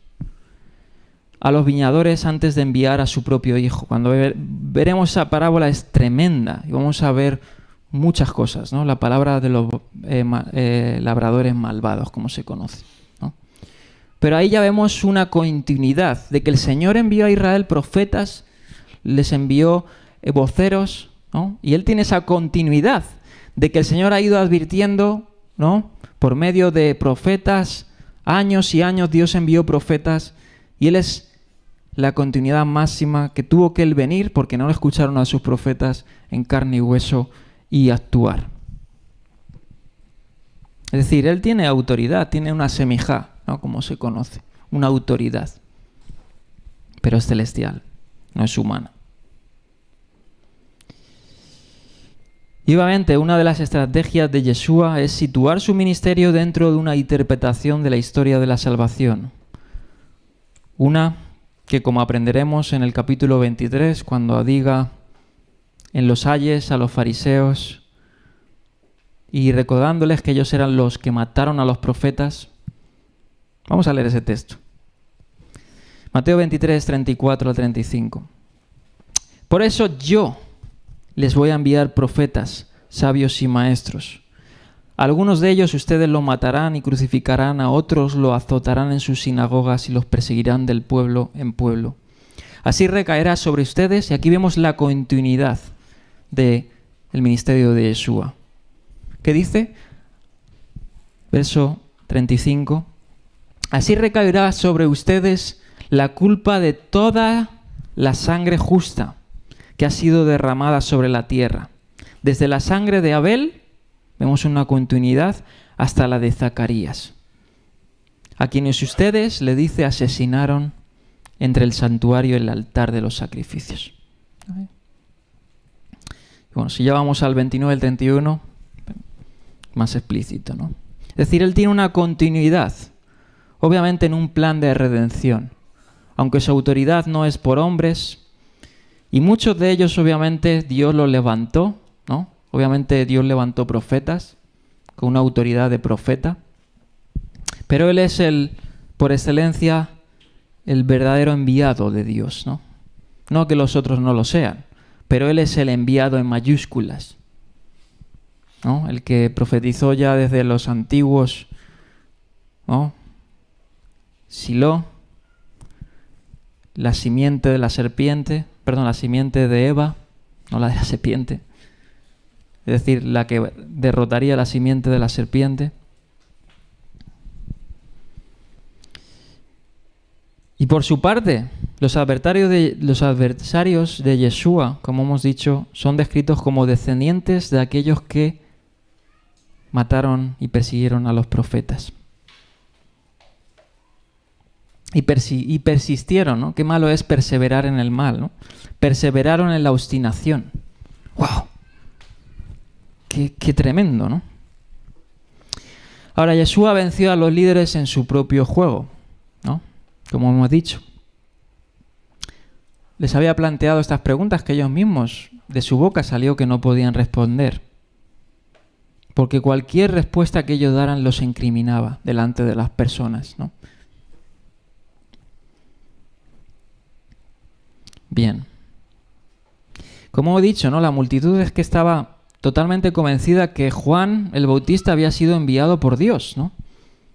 S1: a los viñadores antes de enviar a su propio hijo. Cuando veremos esa parábola es tremenda y vamos a ver muchas cosas, ¿no? La palabra de los labradores malvados, como se conoce, ¿no? Pero ahí ya vemos una continuidad de que el Señor envió a Israel profetas, les envió voceros, ¿no? Y él tiene esa continuidad de que el Señor ha ido advirtiendo, ¿no? Por medio de profetas, años y años Dios envió profetas y él es la continuidad máxima, que tuvo que él venir porque no lo escucharon a sus profetas en carne y hueso y actuar. Es decir, él tiene autoridad, tiene una semijá, ¿no?, como se conoce, una autoridad, pero es celestial, no es humana. Y obviamente una de las estrategias de Yeshua es situar su ministerio dentro de una interpretación de la historia de la salvación. Una que, como aprenderemos en el capítulo 23, cuando diga en los ayes a los fariseos y recordándoles que ellos eran los que mataron a los profetas. Vamos a leer ese texto. Mateo 23, 34 al 35. Por eso yo les voy a enviar profetas, sabios y maestros. Algunos de ellos ustedes lo matarán y crucificarán, a otros lo azotarán en sus sinagogas y los perseguirán del pueblo en pueblo. Así recaerá sobre ustedes, y aquí vemos la continuidad del ministerio de Yeshua. ¿Qué dice? Verso 35. Así recaerá sobre ustedes la culpa de toda la sangre justa que ha sido derramada sobre la tierra, desde la sangre de Abel, vemos una continuidad, hasta la de Zacarías, a quienes ustedes, le dice, asesinaron entre el santuario y el altar de los sacrificios. Bueno, si ya vamos al 29 y el 31, más explícito, ¿no? Es decir, él tiene una continuidad, obviamente en un plan de redención, aunque su autoridad no es por hombres, y muchos de ellos obviamente Dios los levantó, ¿no? Obviamente Dios levantó profetas con una autoridad de profeta, pero él es por excelencia, el verdadero enviado de Dios, ¿no? No que los otros no lo sean, pero él es el enviado en mayúsculas, ¿no? El que profetizó ya desde los antiguos, ¿no? Silo, la simiente de la serpiente, perdón, la simiente de Eva, no la de la serpiente, es decir, la que derrotaría la simiente de la serpiente. Y por su parte, los adversarios de Yeshua, como hemos dicho, son descritos como descendientes de aquellos que mataron y persiguieron a los profetas. Y persistieron, ¿no? Qué malo es perseverar en el mal, ¿no? Perseveraron en la obstinación. ¡Wow! Qué tremendo, ¿no? Ahora, Yeshua venció a los líderes en su propio juego, ¿no? Como hemos dicho. Les había planteado estas preguntas que ellos mismos, de su boca salió que no podían responder. Porque cualquier respuesta que ellos daran los incriminaba delante de las personas, ¿no? Bien. Como he dicho, ¿no? La multitud es que estaba totalmente convencida que Juan el Bautista había sido enviado por Dios, ¿no?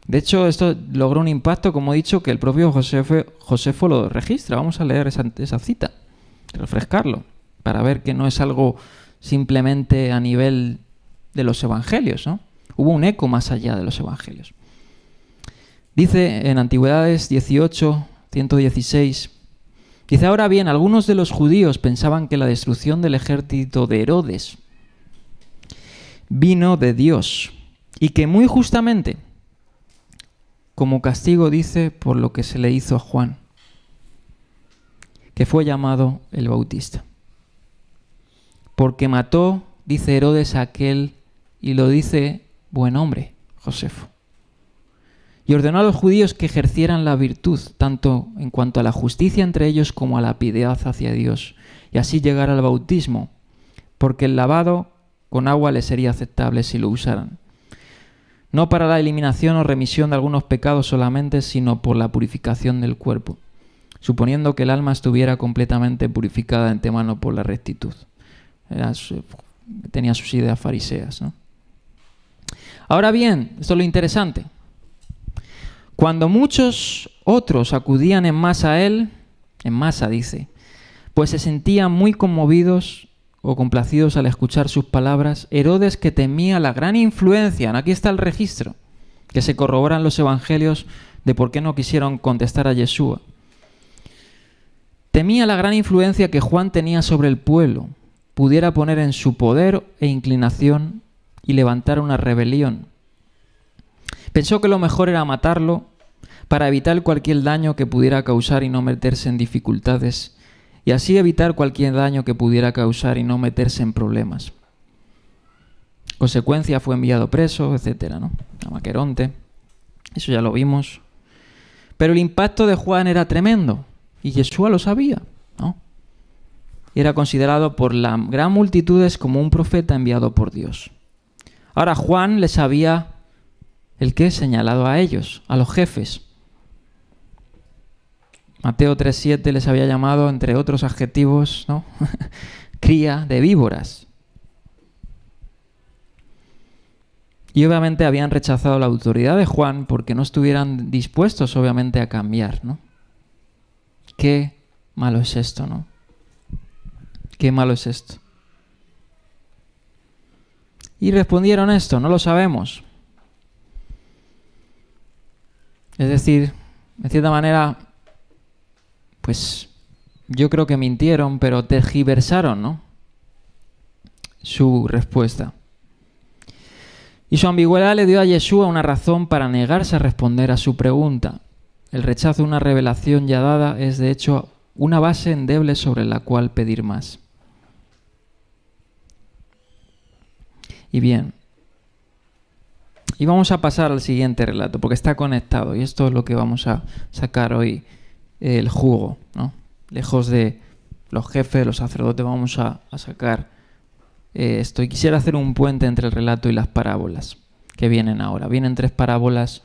S1: De hecho, esto logró un impacto, como he dicho, que el propio Josefo lo registra. Vamos a leer esa cita, refrescarlo, para ver que no es algo simplemente a nivel de los evangelios, ¿no? Hubo un eco más allá de los evangelios. Dice en Antigüedades 18, 116, dice: ahora bien, algunos de los judíos pensaban que la destrucción del ejército de Herodes vino de Dios, y que muy justamente, como castigo, dice, por lo que se le hizo a Juan, que fue llamado el Bautista. Porque mató, dice Herodes, a aquel, y lo dice buen hombre, Josefo. Y ordenó a los judíos que ejercieran la virtud, tanto en cuanto a la justicia entre ellos como a la piedad hacia Dios, y así llegar al bautismo, porque el lavado con agua les sería aceptable si lo usaran. No para la eliminación o remisión de algunos pecados solamente, sino por la purificación del cuerpo, suponiendo que el alma estuviera completamente purificada de antemano por la rectitud. Tenía sus ideas fariseas, ¿no? Ahora bien, esto es lo interesante. Cuando muchos otros acudían en masa a él, en masa dice, pues se sentían muy conmovidos o complacidos al escuchar sus palabras, Herodes, que temía la gran influencia, aquí está el registro, que se corroboran los evangelios de por qué no quisieron contestar a Yeshua. Temía la gran influencia que Juan tenía sobre el pueblo, pudiera poner en su poder e inclinación y levantar una rebelión. Pensó que lo mejor era matarlo para evitar cualquier daño que pudiera causar y no meterse en dificultades, y así evitar cualquier daño que pudiera causar y no meterse en problemas. Consecuencia, fue enviado preso, etcétera, ¿no? A Maqueronte, eso ya lo vimos. Pero el impacto de Juan era tremendo, y Yeshua lo sabía, ¿no? Y era considerado por la gran multitudes como un profeta enviado por Dios. Ahora Juan les había, ¿el qué? Señalado a ellos, a los jefes. Mateo 3:7 les había llamado, entre otros adjetivos, ¿no? Cría de víboras. Y obviamente habían rechazado la autoridad de Juan porque no estuvieran dispuestos, obviamente, a cambiar, ¿no? Qué malo es esto, ¿no? Qué malo es esto. Y respondieron esto: no lo sabemos. Es decir, de cierta manera, pues yo creo que mintieron, pero tergiversaron, ¿no? Su respuesta. Y su ambigüedad le dio a Yeshua una razón para negarse a responder a su pregunta. El rechazo de una revelación ya dada es, de hecho, una base endeble sobre la cual pedir más. Y bien, Y vamos a pasar al siguiente relato, porque está conectado, y esto es lo que vamos a sacar hoy, el jugo, ¿no? Lejos de los jefes, los sacerdotes, vamos a sacar esto. Y quisiera hacer un puente entre el relato y las parábolas que vienen ahora. Vienen 3 parábolas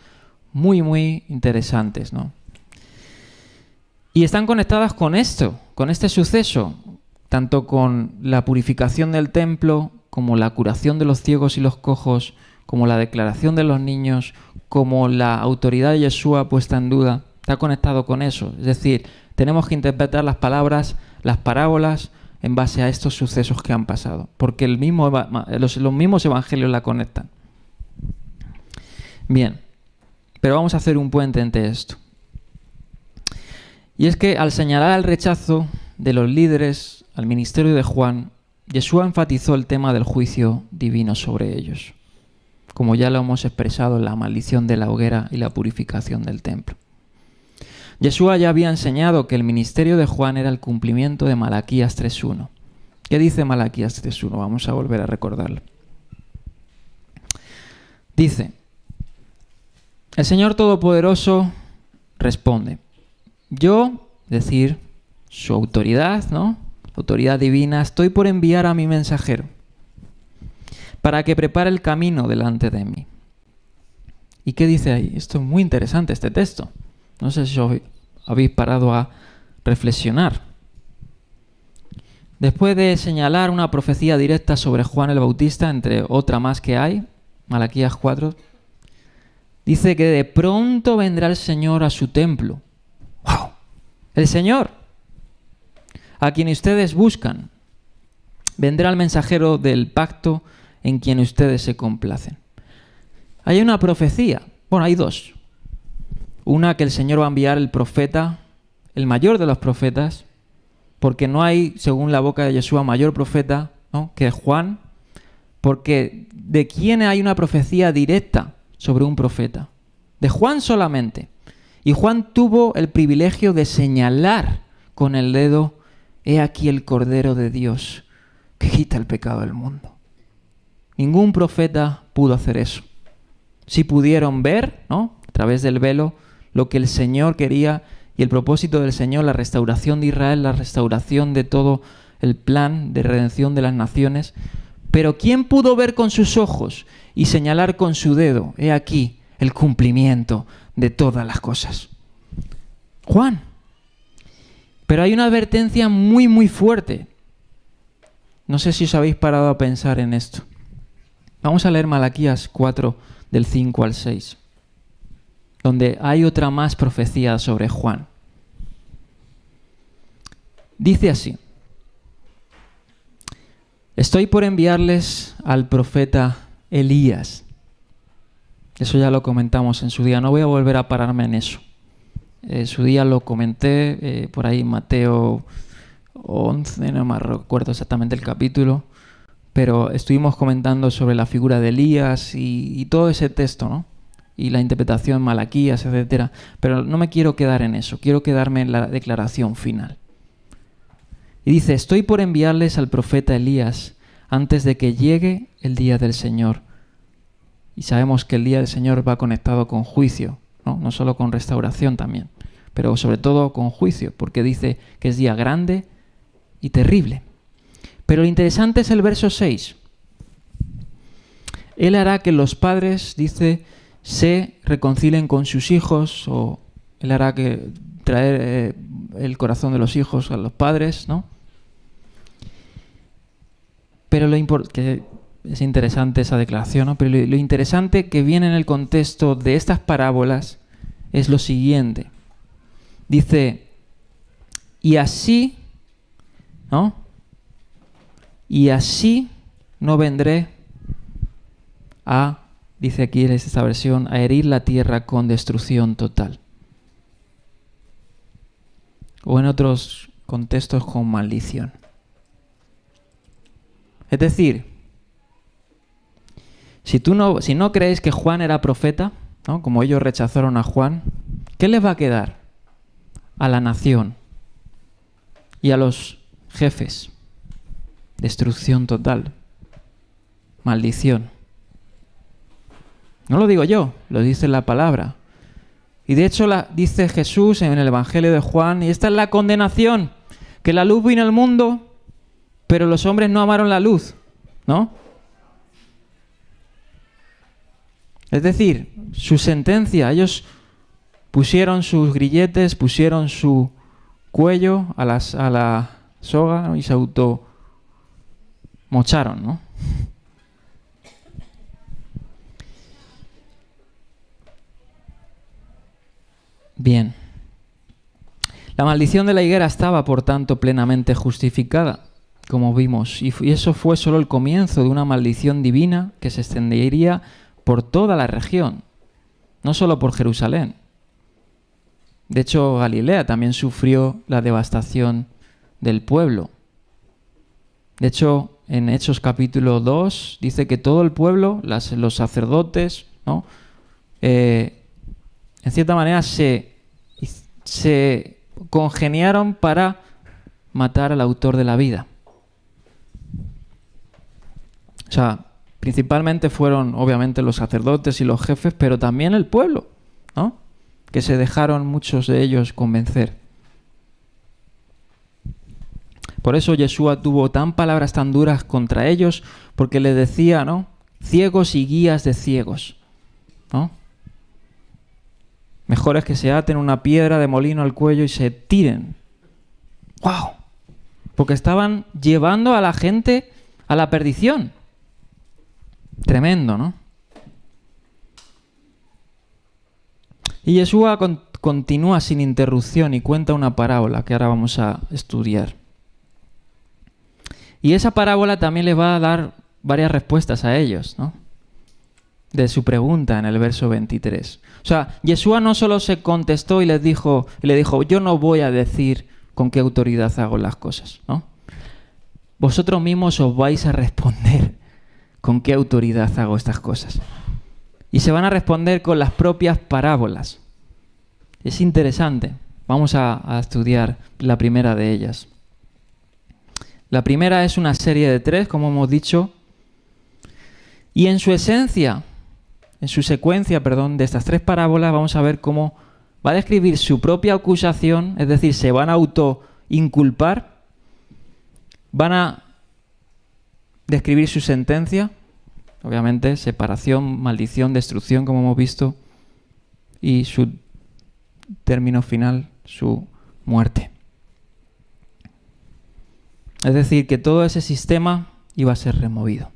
S1: muy, muy interesantes, ¿no? Y están conectadas con esto, con este suceso, tanto con la purificación del templo, como la curación de los ciegos y los cojos, como la declaración de los niños, como la autoridad de Yeshua puesta en duda. Está conectado con eso. Es decir, tenemos que interpretar las palabras, las parábolas, en base a estos sucesos que han pasado, porque los mismos evangelios la conectan. Bien, pero vamos a hacer un puente entre esto. Y es que al señalar el rechazo de los líderes al ministerio de Juan, Yeshua enfatizó el tema del juicio divino sobre ellos, como ya lo hemos expresado en la maldición de la hoguera y la purificación del templo. Yeshua ya había enseñado que el ministerio de Juan era el cumplimiento de Malaquías 3.1. ¿Qué dice Malaquías 3.1? Vamos a volver a recordarlo. Dice: el Señor Todopoderoso responde: yo, es decir, su autoridad, ¿no? Autoridad divina, estoy por enviar a mi mensajero para que prepare el camino delante de mí. ¿Y qué dice ahí? Esto es muy interesante, este texto. No sé si os habéis parado a reflexionar. Después de señalar una profecía directa sobre Juan el Bautista, entre otra más que hay, Malaquías 4, dice que de pronto vendrá el Señor a su templo. ¡Wow! El Señor, a quien ustedes buscan, vendrá el mensajero del pacto en quien ustedes se complacen. Hay una profecía, bueno, hay 2. Una, que el Señor va a enviar el profeta, el mayor de los profetas, porque no hay, según la boca de Yeshua, mayor profeta, ¿no?, que Juan, porque ¿de quién hay una profecía directa sobre un profeta? De Juan solamente. Y Juan tuvo el privilegio de señalar con el dedo: he aquí el Cordero de Dios que quita el pecado del mundo. Ningún profeta pudo hacer eso. Sí pudieron ver, ¿no?, a través del velo, lo que el Señor quería y el propósito del Señor, la restauración de Israel, la restauración de todo el plan de redención de las naciones. Pero ¿quién pudo ver con sus ojos y señalar con su dedo: he aquí el cumplimiento de todas las cosas? Juan. Pero hay una advertencia muy, muy fuerte. No sé si os habéis parado a pensar en esto. Vamos a leer Malaquías 4, del 5 al 6. Donde hay otra más profecía sobre Juan. Dice así: estoy por enviarles al profeta Elías. Eso ya lo comentamos en su día, no voy a volver a pararme en eso. En su día lo comenté, por ahí Mateo 11, no me recuerdo exactamente el capítulo, pero estuvimos comentando sobre la figura de Elías y todo ese texto, ¿no? Y la interpretación de Malaquías, etcétera. Pero no me quiero quedar en eso, quiero quedarme en la declaración final. Y dice: estoy por enviarles al profeta Elías antes de que llegue el día del Señor. Y sabemos que el día del Señor va conectado con juicio, ¿no? No solo con restauración también, pero sobre todo con juicio, porque dice que es día grande y terrible. Pero lo interesante es el verso 6. Él hará que los padres, dice, se reconcilien con sus hijos, o él hará que traer el corazón de los hijos a los padres, ¿no? Pero que es interesante esa declaración, ¿no? Pero lo interesante que viene en el contexto de estas parábolas es lo siguiente. Dice: y así, ¿no? Y así no vendré a, dice aquí en esta versión, a herir la tierra con destrucción total. O en otros contextos con maldición. Es decir, si no creéis que Juan era profeta, ¿no?, como ellos rechazaron a Juan, ¿qué les va a quedar a la nación y a los jefes? Destrucción total. Maldición. No lo digo yo, lo dice la palabra. Y de hecho dice Jesús en el Evangelio de Juan, y esta es la condenación, que la luz vino al mundo, pero los hombres no amaron la luz, ¿no? Es decir, su sentencia, ellos pusieron sus grilletes, pusieron su cuello a la soga, ¿no? Y se automocharon, ¿no? Bien. La maldición de la higuera estaba, por tanto, plenamente justificada, como vimos, y eso fue solo el comienzo de una maldición divina que se extendería por toda la región, no solo por Jerusalén. De hecho, Galilea también sufrió la devastación del pueblo. De hecho, en Hechos capítulo 2 dice que todo el pueblo, los sacerdotes, ¿no? En cierta manera se congeniaron para matar al autor de la vida. O sea, principalmente fueron obviamente los sacerdotes y los jefes, pero también el pueblo, ¿no? Que se dejaron muchos de ellos convencer. Por eso Yeshua tuvo palabras tan duras contra ellos, porque les decía, ¿no? Ciegos y guías de ciegos, ¿no? Mejor es que se aten una piedra de molino al cuello y se tiren. ¡Wow! Porque estaban llevando a la gente a la perdición. Tremendo, ¿no? Y Yeshua continúa sin interrupción y cuenta una parábola que ahora vamos a estudiar. Y esa parábola también les va a dar varias respuestas a ellos, ¿no? De su pregunta en el verso 23. O sea, Yeshua no solo se contestó y le dijo, yo no voy a decir con qué autoridad hago las cosas, ¿no? Vosotros mismos os vais a responder con qué autoridad hago estas cosas. Y se van a responder con las propias parábolas. Es interesante. Vamos a estudiar la primera de ellas. La primera es una serie de 3, como hemos dicho. Y en su esencia, en su secuencia, de estas 3 parábolas, vamos a ver cómo va a describir su propia acusación, es decir, se van a autoinculpar, van a describir su sentencia, obviamente, separación, maldición, destrucción, como hemos visto, y su término final, su muerte. Es decir, que todo ese sistema iba a ser removido.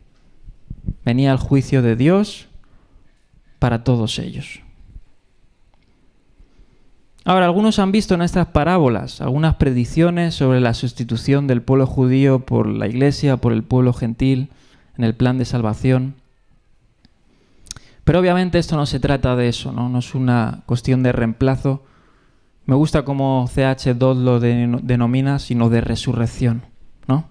S1: Venía el juicio de Dios para todos ellos. Ahora, algunos han visto en estas parábolas algunas predicciones sobre la sustitución del pueblo judío por la iglesia, por el pueblo gentil, en el plan de salvación. Pero obviamente esto no se trata de eso, ¿no? No es una cuestión de reemplazo. Me gusta cómo C.H. Dodd lo denomina, sino de resurrección, ¿no?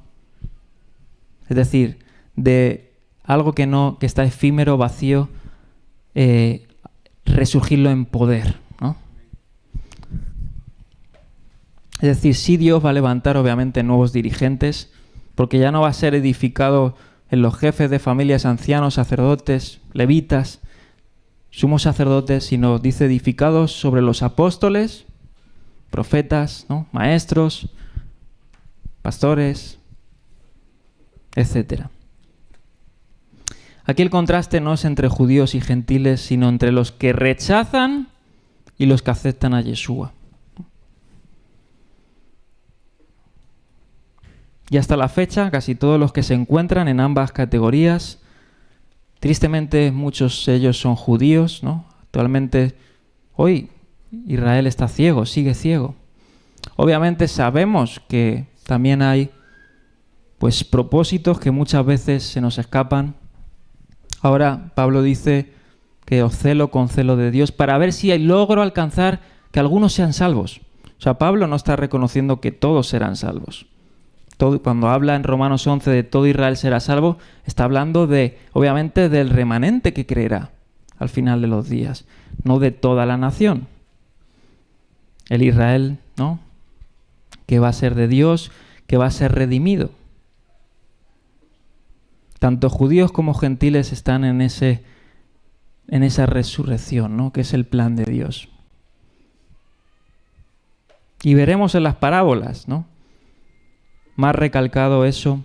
S1: Es decir, de algo que está efímero, vacío, resurgirlo en poder, ¿no? Es decir, sí, Dios va a levantar obviamente nuevos dirigentes, porque ya no va a ser edificado en los jefes de familias, ancianos, sacerdotes, levitas, sumos sacerdotes, sino dice edificados sobre los apóstoles, profetas, ¿no? Maestros, pastores, etcétera. Aquí el contraste no es entre judíos y gentiles, sino entre los que rechazan y los que aceptan a Yeshua. Y hasta la fecha, casi todos los que se encuentran en ambas categorías, tristemente muchos de ellos son judíos, ¿no? Actualmente, hoy Israel está ciego, sigue ciego. Obviamente sabemos que también hay propósitos que muchas veces se nos escapan. Ahora Pablo dice que os celo con celo de Dios para ver si logro alcanzar que algunos sean salvos. O sea, Pablo no está reconociendo que todos serán salvos. Cuando habla en Romanos 11 de todo Israel será salvo, está hablando obviamente del remanente que creerá al final de los días, no de toda la nación. El Israel, ¿no? Que va a ser de Dios, que va a ser redimido. Tanto judíos como gentiles están en en esa resurrección, ¿no? Que es el plan de Dios. Y veremos en las parábolas, ¿no? Más recalcado eso,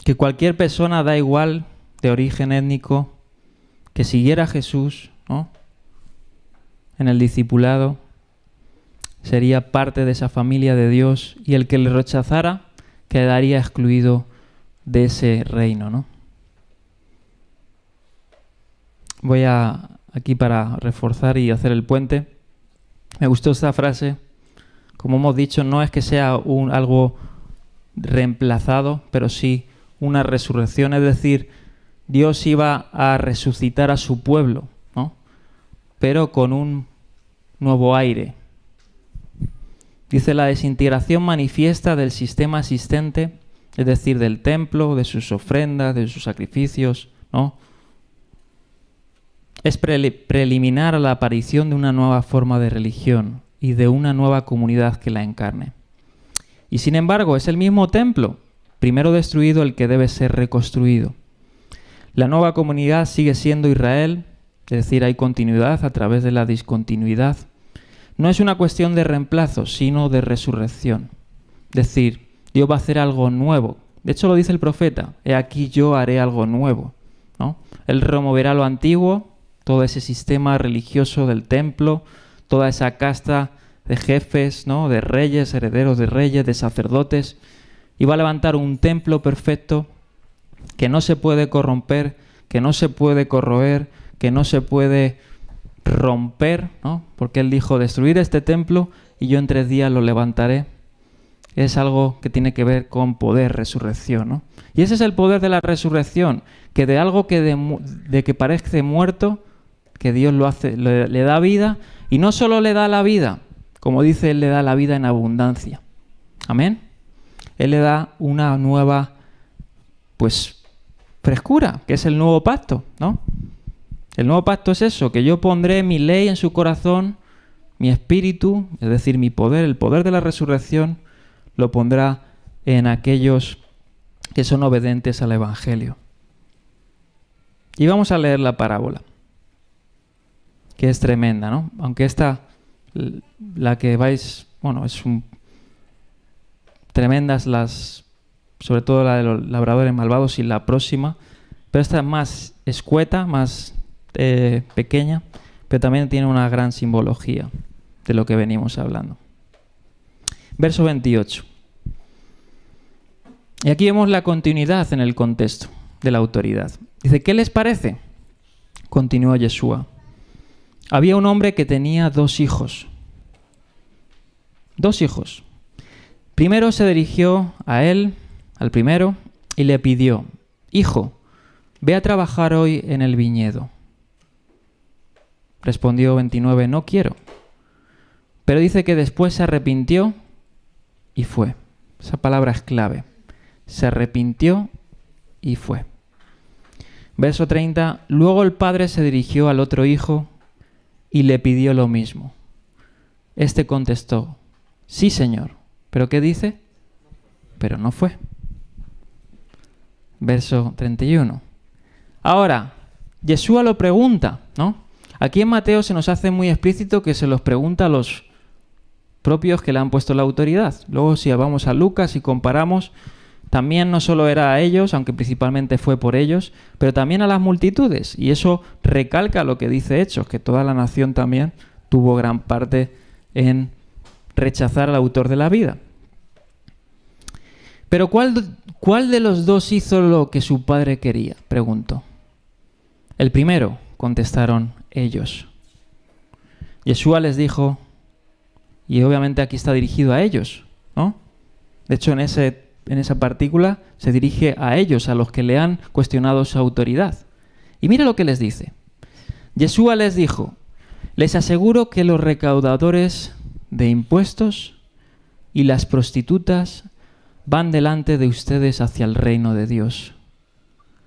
S1: que cualquier persona, da igual de origen étnico, que siguiera a Jesús, ¿no? En el discipulado, sería parte de esa familia de Dios, y el que le rechazara quedaría excluido de ese reino, ¿no? Voy aquí para reforzar y hacer el puente. Me gustó esta frase. Como hemos dicho, no es que sea algo reemplazado, pero sí una resurrección, es decir, Dios iba a resucitar a su pueblo, ¿no? Pero con un nuevo aire. Dice: la desintegración manifiesta del sistema existente, es decir, del templo, de sus ofrendas, de sus sacrificios, ¿no? Es preliminar a la aparición de una nueva forma de religión y de una nueva comunidad que la encarne. Y sin embargo, es el mismo templo, primero destruido, el que debe ser reconstruido. La nueva comunidad sigue siendo Israel, es decir, hay continuidad a través de la discontinuidad. No es una cuestión de reemplazo, sino de resurrección. Es decir, Dios va a hacer algo nuevo. De hecho, lo dice el profeta: he aquí yo haré algo nuevo, ¿no? Él removerá lo antiguo, todo ese sistema religioso del templo, toda esa casta de jefes, ¿no? De reyes, herederos de reyes, de sacerdotes, y va a levantar un templo perfecto que no se puede corromper, que no se puede corroer, que no se puede romper, ¿no? Porque él dijo: destruid este templo y yo en 3 días lo levantaré. Es algo que tiene que ver con poder, resurrección, ¿no? Y ese es el poder de la resurrección, que de algo de que parece muerto, que Dios lo hace, le da vida, y no solo le da la vida, como dice, Él le da la vida en abundancia. Amén. Él le da una nueva, frescura, que es el nuevo pacto, ¿no? El nuevo pacto es eso, que yo pondré mi ley en su corazón, mi espíritu, es decir, mi poder, el poder de la resurrección, lo pondrá en aquellos que son obedientes al Evangelio. Y vamos a leer la parábola, que es tremenda, ¿no? Aunque esta, la que vais, tremendas sobre todo la de los labradores malvados y la próxima, pero esta es más escueta, más pequeña, pero también tiene una gran simbología de lo que venimos hablando. Verso 28. Y aquí vemos la continuidad en el contexto de la autoridad. Dice: ¿qué les parece? Continuó Yeshua. Había un hombre que tenía 2 hijos. 2 hijos. Primero se dirigió a él, al primero, y le pidió: hijo, ve a trabajar hoy en el viñedo. Respondió 29, no quiero. Pero dice que después se arrepintió y fue. Esa palabra es clave. Se arrepintió y fue. Verso 30. Luego el padre se dirigió al otro hijo y le pidió lo mismo. Este contestó: sí, señor. ¿Pero qué dice? Pero no fue. Verso 31. Ahora, Yeshua lo pregunta, ¿no? Aquí en Mateo se nos hace muy explícito que se los pregunta a los propios que le han puesto la autoridad. Luego, si vamos a Lucas y comparamos, también no solo era a ellos, aunque principalmente fue por ellos, pero también a las multitudes. Y eso recalca lo que dice Hechos, que toda la nación también tuvo gran parte en rechazar al autor de la vida. Pero ¿cuál de los 2 hizo lo que su padre quería?, preguntó. El primero, contestaron ellos. Yeshua les dijo, y obviamente aquí está dirigido a ellos, ¿no? De hecho, en esa partícula se dirige a ellos, a los que le han cuestionado su autoridad. Y mira lo que les dice. Yeshua les dijo: les aseguro que los recaudadores de impuestos y las prostitutas van delante de ustedes hacia el reino de Dios.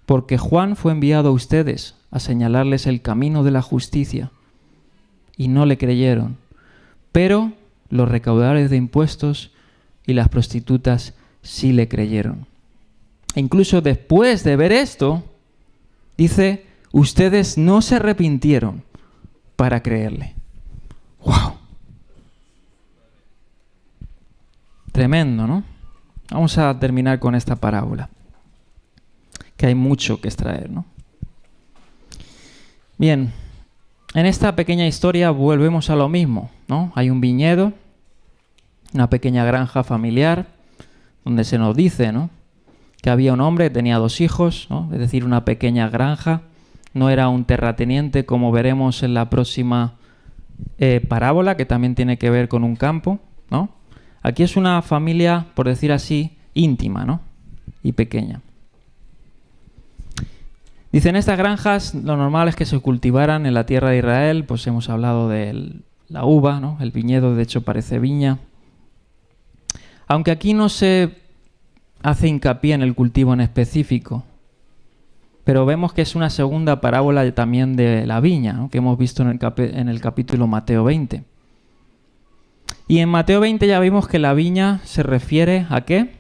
S1: Porque Juan fue enviado a ustedes a señalarles el camino de la justicia, y no le creyeron. Pero los recaudadores de impuestos y las prostitutas sí le creyeron. E incluso después de ver esto, Dice, ustedes no se arrepintieron para creerle. ¡Wow! Tremendo, ¿no? Vamos a terminar con esta parábola, que hay mucho que extraer, ¿no? Bien, en esta pequeña historia volvemos a lo mismo, ¿no? Hay un viñedo, una pequeña granja familiar, donde se nos dice, ¿no?, que había un hombre que tenía 2 hijos, ¿no? Es decir, una pequeña granja. No era un terrateniente, como veremos en la próxima parábola, que también tiene que ver con un campo, ¿no? Aquí es una familia, por decir así, íntima, ¿no?, y pequeña. Dice, en estas granjas lo normal es que se cultivaran en la tierra de Israel, pues hemos hablado de la uva, ¿no? El viñedo, de hecho, parece viña. Aunque aquí no se hace hincapié en el cultivo en específico, pero vemos que es una segunda parábola también de la viña, ¿no?, que hemos visto en el capítulo Mateo 20. Y en Mateo 20 ya vimos que la viña se refiere a ¿qué?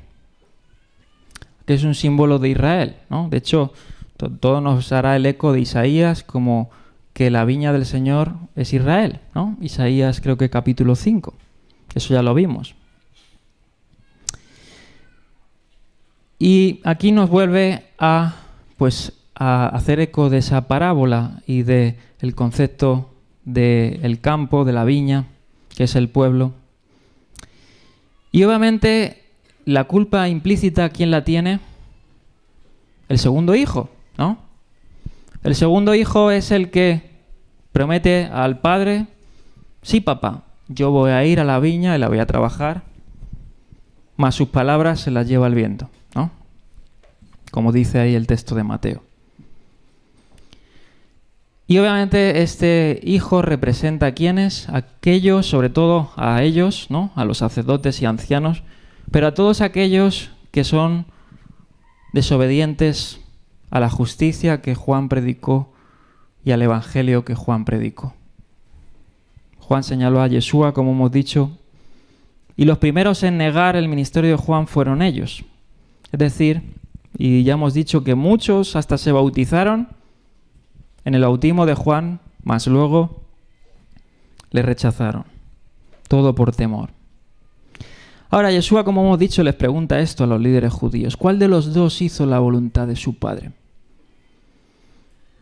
S1: Que es un símbolo de Israel, ¿no? De hecho, todo nos hará el eco de Isaías, como que la viña del Señor es Israel, ¿no? Isaías creo que capítulo 5. Eso ya lo vimos. Y aquí nos vuelve a hacer eco de esa parábola y del concepto del campo, de la viña, que es el pueblo. Y obviamente la culpa implícita, ¿quién la tiene? El segundo hijo, ¿no? El segundo hijo es el que promete al padre, sí, papá, yo voy a ir a la viña y la voy a trabajar, mas sus palabras se las lleva el viento, ¿no? Como dice ahí el texto de Mateo. Y obviamente este hijo representa a quiénes, aquellos, sobre todo a ellos, ¿no?, a los sacerdotes y ancianos, pero a todos aquellos que son desobedientes a la justicia que Juan predicó y al evangelio que Juan predicó. Juan señaló a Yeshua, como hemos dicho, y los primeros en negar el ministerio de Juan fueron ellos. Es decir, y ya hemos dicho que muchos hasta se bautizaron en el bautismo de Juan, mas luego le rechazaron. Todo por temor. Ahora, Yeshua, como hemos dicho, les pregunta esto a los líderes judíos. ¿Cuál de los dos hizo la voluntad de su padre?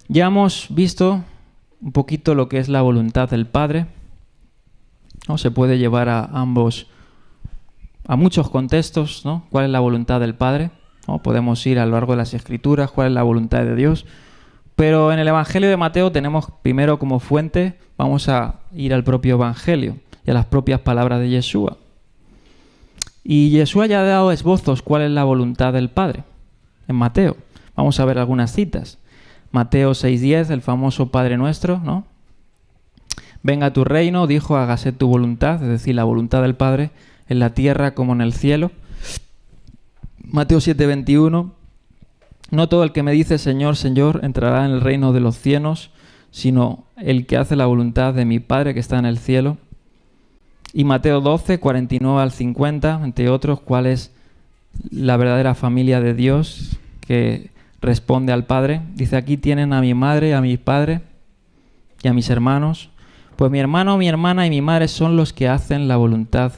S1: Ya hemos visto un poquito lo que es la voluntad del Padre, ¿no? Se puede llevar a ambos, a muchos contextos, ¿no? ¿Cuál es la voluntad del Padre? ¿No? Podemos ir a lo largo de las Escrituras, ¿cuál es la voluntad de Dios? Pero en el Evangelio de Mateo tenemos primero como fuente, vamos a ir al propio Evangelio y a las propias palabras de Yeshua. Y Yeshua ya ha dado esbozos cuál es la voluntad del Padre en Mateo. Vamos a ver algunas citas. Mateo 6:10, el famoso Padre Nuestro, ¿no? Venga tu reino, dijo, hágase tu voluntad, es decir, la voluntad del Padre en la tierra como en el cielo. Mateo 7:21, no todo el que me dice Señor, Señor, entrará en el reino de los cielos, sino el que hace la voluntad de mi Padre que está en el cielo. Y Mateo 12, 49 al 50, entre otros, cuál es la verdadera familia de Dios que responde al Padre. Dice, aquí tienen a mi madre, a mi padre y a mis hermanos. Pues mi hermano, mi hermana y mi madre son los que hacen la voluntad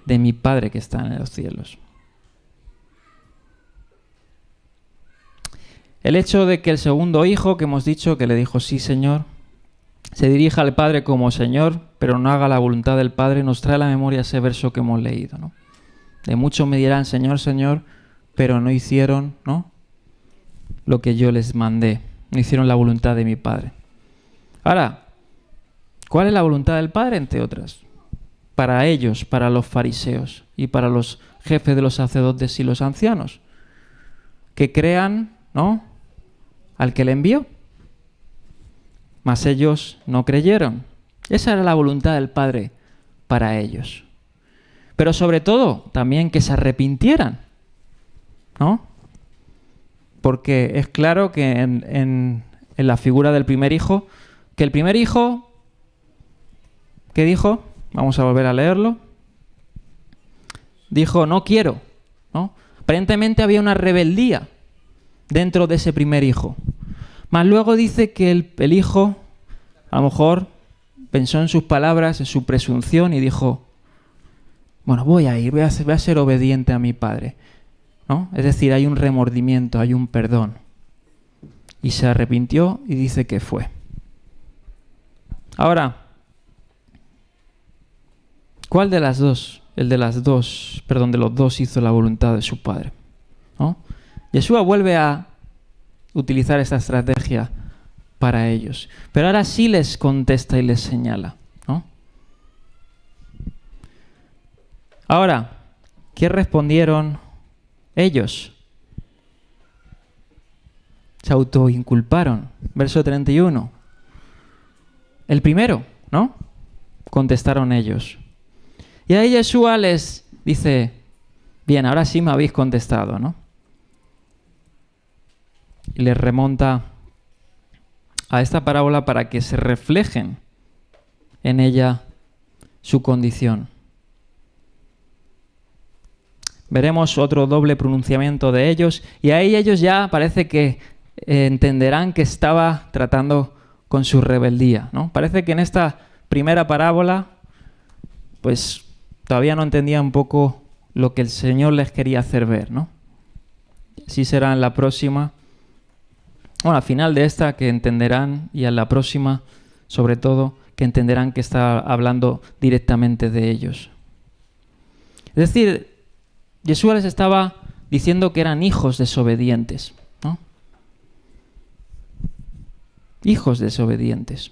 S1: de mi Padre que está en los cielos. El hecho de que el segundo hijo, que hemos dicho que le dijo sí, Señor, se dirija al Padre como Señor, pero no haga la voluntad del Padre, nos trae a la memoria ese verso que hemos leído, ¿no? De muchos me dirán Señor, Señor, pero no hicieron, ¿no?, lo que yo les mandé, no hicieron la voluntad de mi Padre. Ahora, ¿cuál es la voluntad del Padre, entre otras? Para ellos, para los fariseos y para los jefes de los sacerdotes y los ancianos, que crean, ¿no?, al que le envió. Mas ellos no creyeron. Esa era la voluntad del Padre para ellos. Pero sobre todo, también que se arrepintieran, ¿no? Porque es claro que en la figura del primer hijo, que el primer hijo, ¿qué dijo? Vamos a volver a leerlo. Dijo, no quiero, ¿no? Aparentemente había una rebeldía dentro de ese primer hijo. Mas luego dice que el hijo, a lo mejor, pensó en sus palabras, en su presunción y dijo, bueno, voy a ser obediente a mi padre, ¿no? Es decir, hay un remordimiento, hay un perdón. Y se arrepintió y dice que fue. Ahora, ¿cuál de las dos? De los dos hizo la voluntad de su padre, ¿no? Yeshua vuelve a utilizar esta estrategia para ellos. Pero ahora sí les contesta y les señala, ¿no? Ahora, ¿qué respondieron ellos? Se autoinculparon. Verso 31. El primero, ¿no? Contestaron ellos. Y ahí Yeshua les dice, bien, ahora sí me habéis contestado, ¿no? Y les remonta a esta parábola para que se reflejen en ella su condición. Veremos otro doble pronunciamiento de ellos y ahí ellos ya parece que entenderán que estaba tratando con su rebeldía, ¿no? Parece que en esta primera parábola pues todavía no entendían un poco lo que el Señor les quería hacer ver, ¿no? Así será en la próxima. Bueno, al final de esta que entenderán y en la próxima, sobre todo, que entenderán que está hablando directamente de ellos. Es decir, Yeshua les estaba diciendo que eran hijos desobedientes, ¿no? Hijos desobedientes.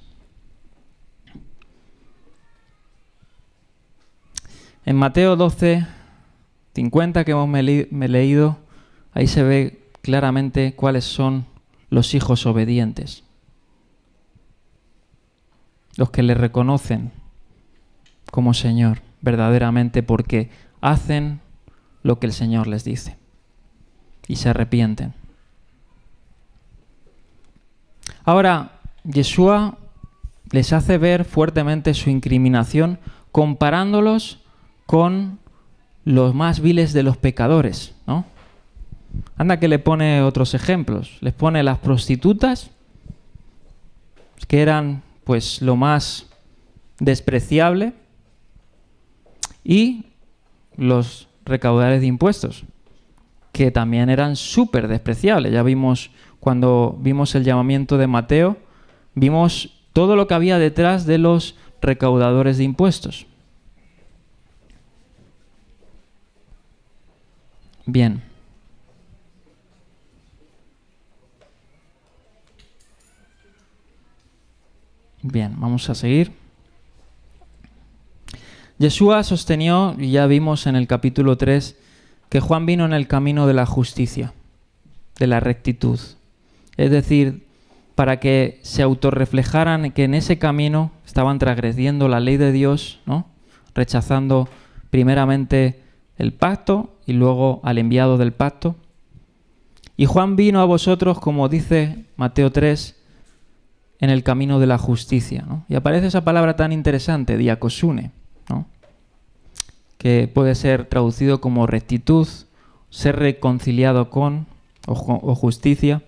S1: En Mateo 12:50 que hemos leído, ahí se ve claramente cuáles son los hijos obedientes. Los que le reconocen como Señor, verdaderamente, porque hacen lo que el Señor les dice y se arrepienten. Ahora, Yeshua les hace ver fuertemente su incriminación comparándolos con los más viles de los pecadores, ¿no? Anda que le pone otros ejemplos. Les pone las prostitutas, que eran pues lo más despreciable, y los recaudadores de impuestos, que también eran súper despreciables. Ya vimos, cuando vimos el llamamiento de Mateo, vimos todo lo que había detrás de los recaudadores de impuestos. Bien. Bien, vamos a seguir. Yeshua sostenió, y ya vimos en el capítulo 3, que Juan vino en el camino de la justicia, de la rectitud. Es decir, para que se autorreflejaran que en ese camino estaban transgrediendo la ley de Dios, ¿no? Rechazando primeramente el pacto y luego al enviado del pacto. Y Juan vino a vosotros, como dice Mateo 3, en el camino de la justicia, ¿no? Y aparece esa palabra tan interesante, diakosune, ¿no? Que puede ser traducido como rectitud, ser reconciliado con o justicia.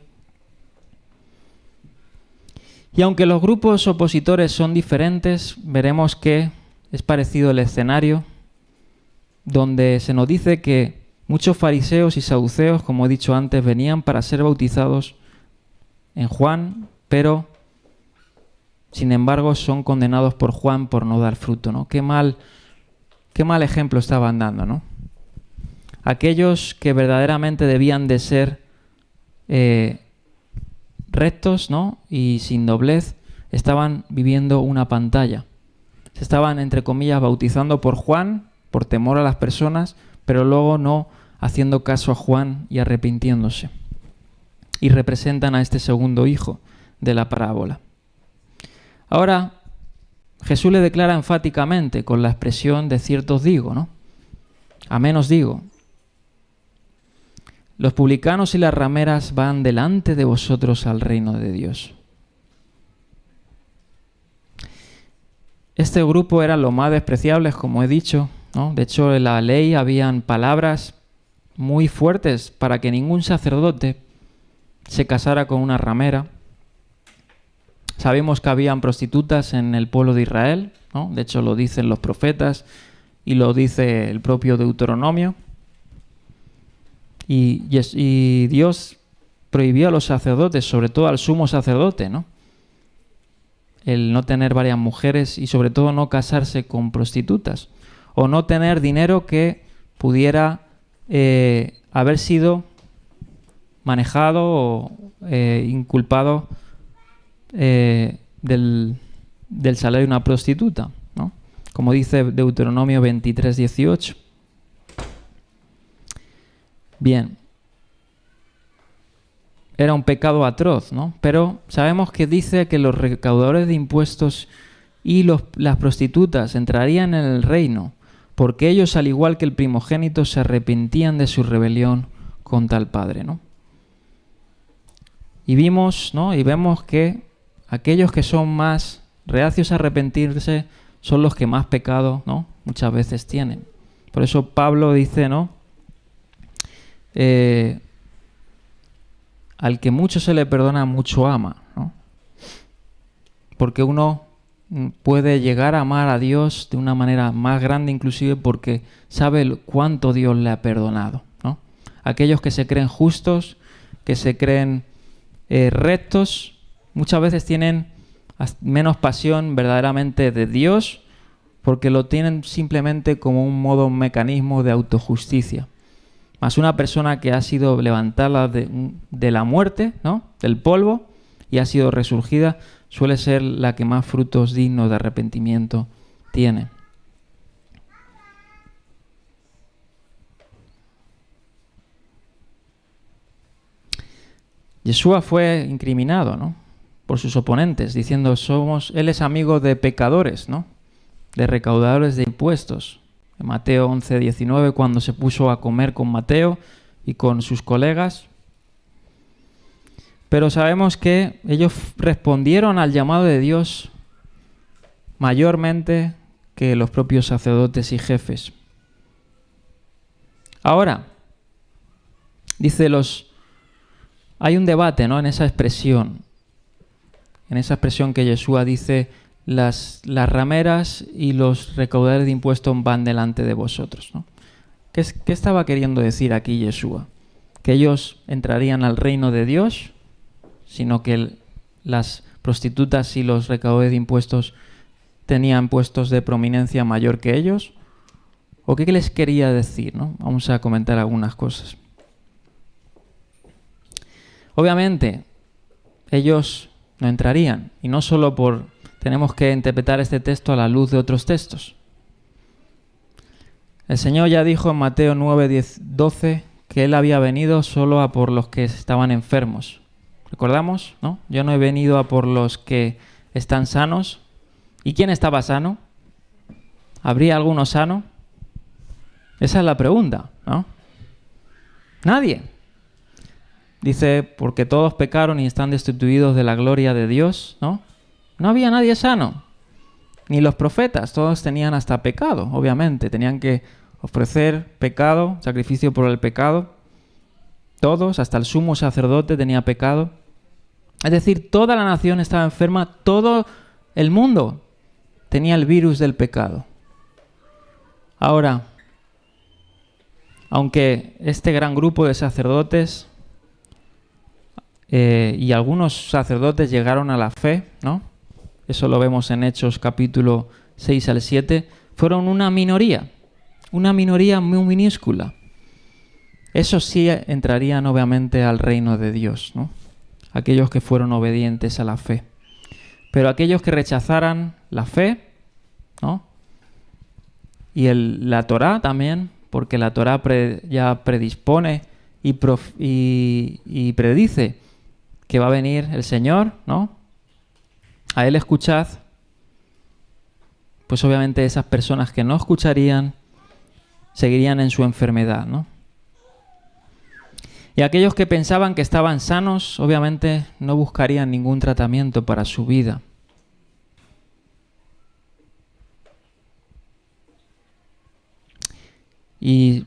S1: Y aunque los grupos opositores son diferentes, veremos que es parecido el escenario, donde se nos dice que muchos fariseos y saduceos, como he dicho antes, venían para ser bautizados en Juan, pero sin embargo son condenados por Juan por no dar fruto, ¿no? Qué mal ejemplo estaban dando, ¿no? Aquellos que verdaderamente debían de ser rectos, ¿no? Y sin doblez, estaban viviendo una pantalla. Se estaban, entre comillas, bautizando por Juan, por temor a las personas, pero luego no haciendo caso a Juan y arrepintiéndose. Y representan a este segundo hijo de la parábola. Ahora, Jesús le declara enfáticamente con la expresión de cierto os digo, ¿no? Amén os digo. Los publicanos y las rameras van delante de vosotros al reino de Dios. Este grupo era lo más despreciables, como he dicho, ¿no? De hecho, en la ley habían palabras muy fuertes para que ningún sacerdote se casara con una ramera. Sabemos que habían prostitutas en el pueblo de Israel, ¿no? De hecho lo dicen los profetas y lo dice el propio Deuteronomio. Y Dios prohibió a los sacerdotes, sobre todo al sumo sacerdote, ¿no?, el no tener varias mujeres y sobre todo no casarse con prostitutas o no tener dinero que pudiera haber sido manejado o inculpado del salario de una prostituta, ¿no? Como dice Deuteronomio 23:18. Bien. Era un pecado atroz, ¿no? Pero sabemos que dice que los recaudadores de impuestos y las prostitutas entrarían en el reino, porque ellos, al igual que el primogénito, se arrepentían de su rebelión contra el Padre, ¿no? Y vimos, ¿no?, y vemos que aquellos que son más reacios a arrepentirse son los que más pecado, ¿no?, muchas veces tienen. Por eso Pablo dice, ¿no?, al que mucho se le perdona, mucho ama, ¿no? Porque uno puede llegar a amar a Dios de una manera más grande, inclusive porque sabe cuánto Dios le ha perdonado, ¿no? Aquellos que se creen justos, que se creen rectos, muchas veces tienen menos pasión verdaderamente de Dios, porque lo tienen simplemente como un mecanismo de autojusticia. Más una persona que ha sido levantada de la muerte, ¿no?, del polvo, y ha sido resurgida, suele ser la que más frutos dignos de arrepentimiento tiene. Yeshua fue incriminado, ¿no?, por sus oponentes, diciendo él es amigo de pecadores, ¿no?, de recaudadores de impuestos. En Mateo 11:19, cuando se puso a comer con Mateo y con sus colegas. Pero sabemos que ellos respondieron al llamado de Dios mayormente que los propios sacerdotes y jefes. Ahora, hay un debate, ¿no?, en esa expresión que Yeshua dice: las rameras y los recaudadores de impuestos van delante de vosotros, ¿no? ¿Qué estaba queriendo decir aquí Yeshua? ¿Que ellos entrarían al reino de Dios, sino que las prostitutas y los recaudadores de impuestos tenían puestos de prominencia mayor que ellos? ¿O qué les quería decir, ¿no? Vamos a comentar algunas cosas. Obviamente, ellos no entrarían, y no solo tenemos que interpretar este texto a la luz de otros textos. El Señor ya dijo en Mateo 9:12 que Él había venido solo a por los que estaban enfermos. ¿Recordamos? ¿No? Yo no he venido a por los que están sanos. ¿Y quién estaba sano? ¿Habría alguno sano? Esa es la pregunta, ¿no? Nadie. Dice, porque todos pecaron y están destituidos de la gloria de Dios, ¿no? No había nadie sano. Ni los profetas, todos tenían hasta pecado, obviamente. Tenían que ofrecer pecado, sacrificio por el pecado. Todos, hasta el sumo sacerdote tenía pecado. Es decir, toda la nación estaba enferma, todo el mundo tenía el virus del pecado. Ahora, aunque este gran grupo de sacerdotes y algunos sacerdotes llegaron a la fe, ¿no? Eso lo vemos en Hechos capítulo 6 al 7, fueron una minoría muy minúscula. Esos sí entrarían obviamente al reino de Dios, ¿no? Aquellos que fueron obedientes a la fe. Pero aquellos que rechazaran la fe, ¿no?, y la Torá también, porque la Torá ya predispone y predice que va a venir el Señor, ¿no? A Él escuchad. Pues obviamente esas personas que no escucharían seguirían en su enfermedad, ¿no? Y aquellos que pensaban que estaban sanos, obviamente no buscarían ningún tratamiento para su vida. Y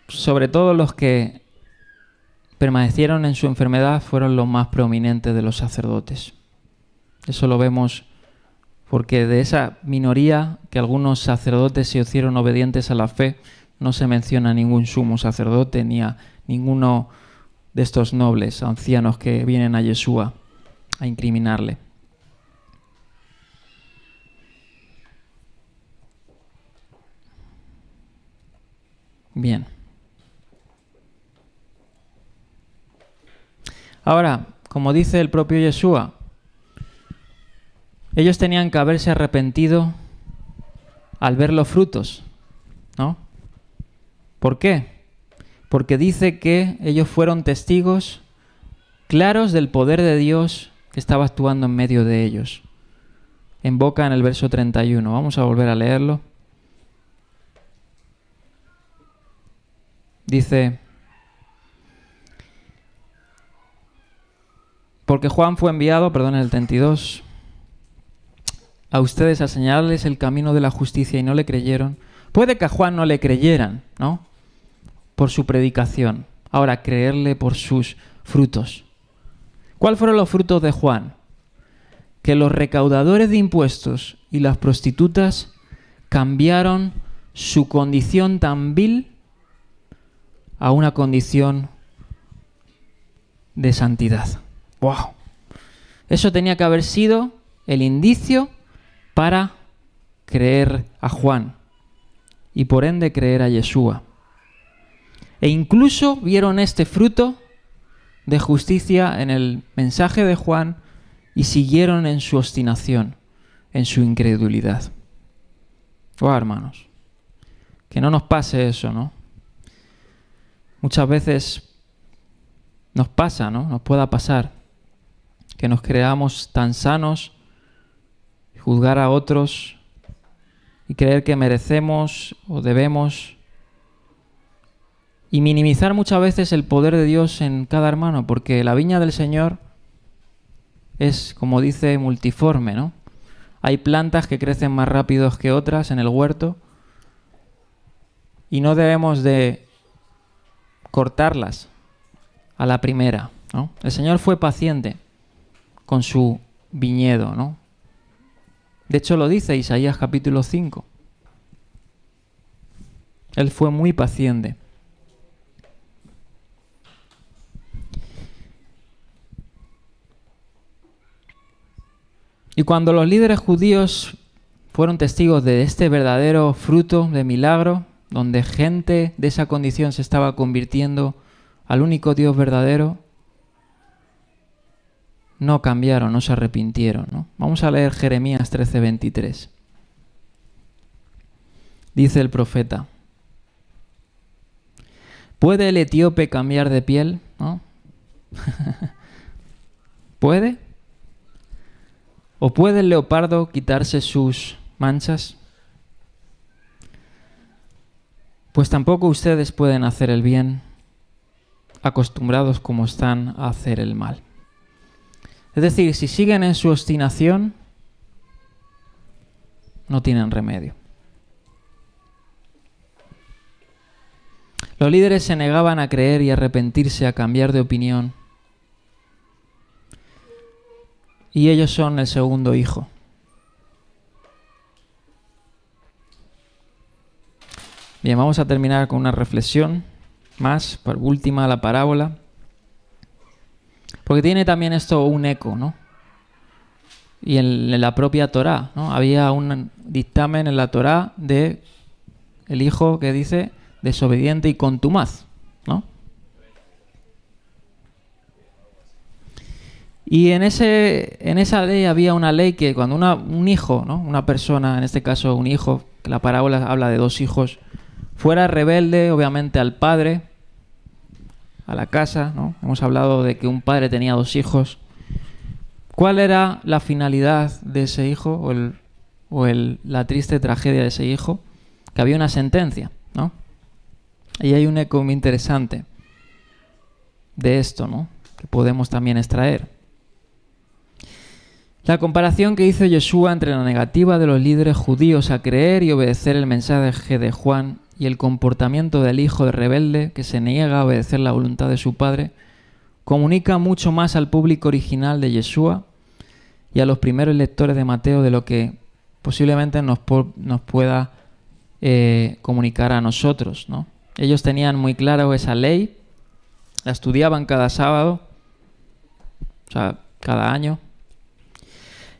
S1: sobre todo los que permanecieron en su enfermedad fueron los más prominentes de los sacerdotes. Eso lo vemos porque de esa minoría que algunos sacerdotes se hicieron obedientes a la fe, no se menciona ningún sumo sacerdote ni a ninguno de estos nobles ancianos que vienen a Yeshua a incriminarle. Bien. Ahora, como dice el propio Yeshua, ellos tenían que haberse arrepentido al ver los frutos, ¿no? ¿Por qué? Porque dice que ellos fueron testigos claros del poder de Dios que estaba actuando en medio de ellos. Invoca en el verso 31. Vamos a volver a leerlo. Dice: porque Juan fue enviado, en el 32, a ustedes a señalarles el camino de la justicia y no le creyeron. Puede que a Juan no le creyeran, ¿no? Por su predicación. Ahora, creerle por sus frutos. ¿Cuáles fueron los frutos de Juan? Que los recaudadores de impuestos y las prostitutas cambiaron su condición tan vil a una condición de santidad. ¡Wow! Eso tenía que haber sido el indicio para creer a Juan y por ende creer a Yeshua. E incluso vieron este fruto de justicia en el mensaje de Juan y siguieron en su obstinación, en su incredulidad. ¡Wow, hermanos! Que no nos pase eso, ¿no? Muchas veces nos pasa, ¿no? Nos pueda pasar que nos creamos tan sanos, juzgar a otros y creer que merecemos o debemos, y minimizar muchas veces el poder de Dios en cada hermano, porque la viña del Señor es, como dice, multiforme, ¿no? Hay plantas que crecen más rápidos que otras en el huerto y no debemos de cortarlas a la primera, ¿no? El Señor fue paciente con su viñedo, ¿no? De hecho lo dice Isaías capítulo 5. Él fue muy paciente. Y cuando los líderes judíos fueron testigos de este verdadero fruto de milagro, donde gente de esa condición se estaba convirtiendo al único Dios verdadero, no cambiaron, no se arrepintieron, ¿no? Vamos a leer Jeremías 13:23. Dice el profeta: ¿puede el etíope cambiar de piel? ¿No? ¿Puede? ¿O puede el leopardo quitarse sus manchas? Pues tampoco ustedes pueden hacer el bien, acostumbrados como están a hacer el mal. Es decir, si siguen en su obstinación, no tienen remedio. Los líderes se negaban a creer y arrepentirse, a cambiar de opinión. Y ellos son el segundo hijo. Bien, vamos a terminar con una reflexión más, por última, la parábola. Porque tiene también esto un eco, ¿no? Y en la propia Torá, ¿no? Había un dictamen en la Torá de el hijo que dice desobediente y contumaz, ¿no? Y en esa ley había una ley que cuando un hijo, ¿no? Una persona, en este caso un hijo, que la parábola habla de dos hijos, fuera rebelde, obviamente, al padre, a la casa, ¿no? Hemos hablado de que un padre tenía dos hijos. ¿Cuál era la finalidad de ese hijo la triste tragedia de ese hijo? Que había una sentencia, ¿no? Y hay un eco muy interesante de esto, ¿no? Que podemos también extraer. La comparación que hizo Yeshua entre la negativa de los líderes judíos a creer y obedecer el mensaje de Juan y el comportamiento del hijo rebelde que se niega a obedecer la voluntad de su padre, comunica mucho más al público original de Yeshua y a los primeros lectores de Mateo de lo que posiblemente nos pueda comunicar a nosotros, ¿no? Ellos tenían muy claro esa ley, la estudiaban cada sábado, o sea, cada año.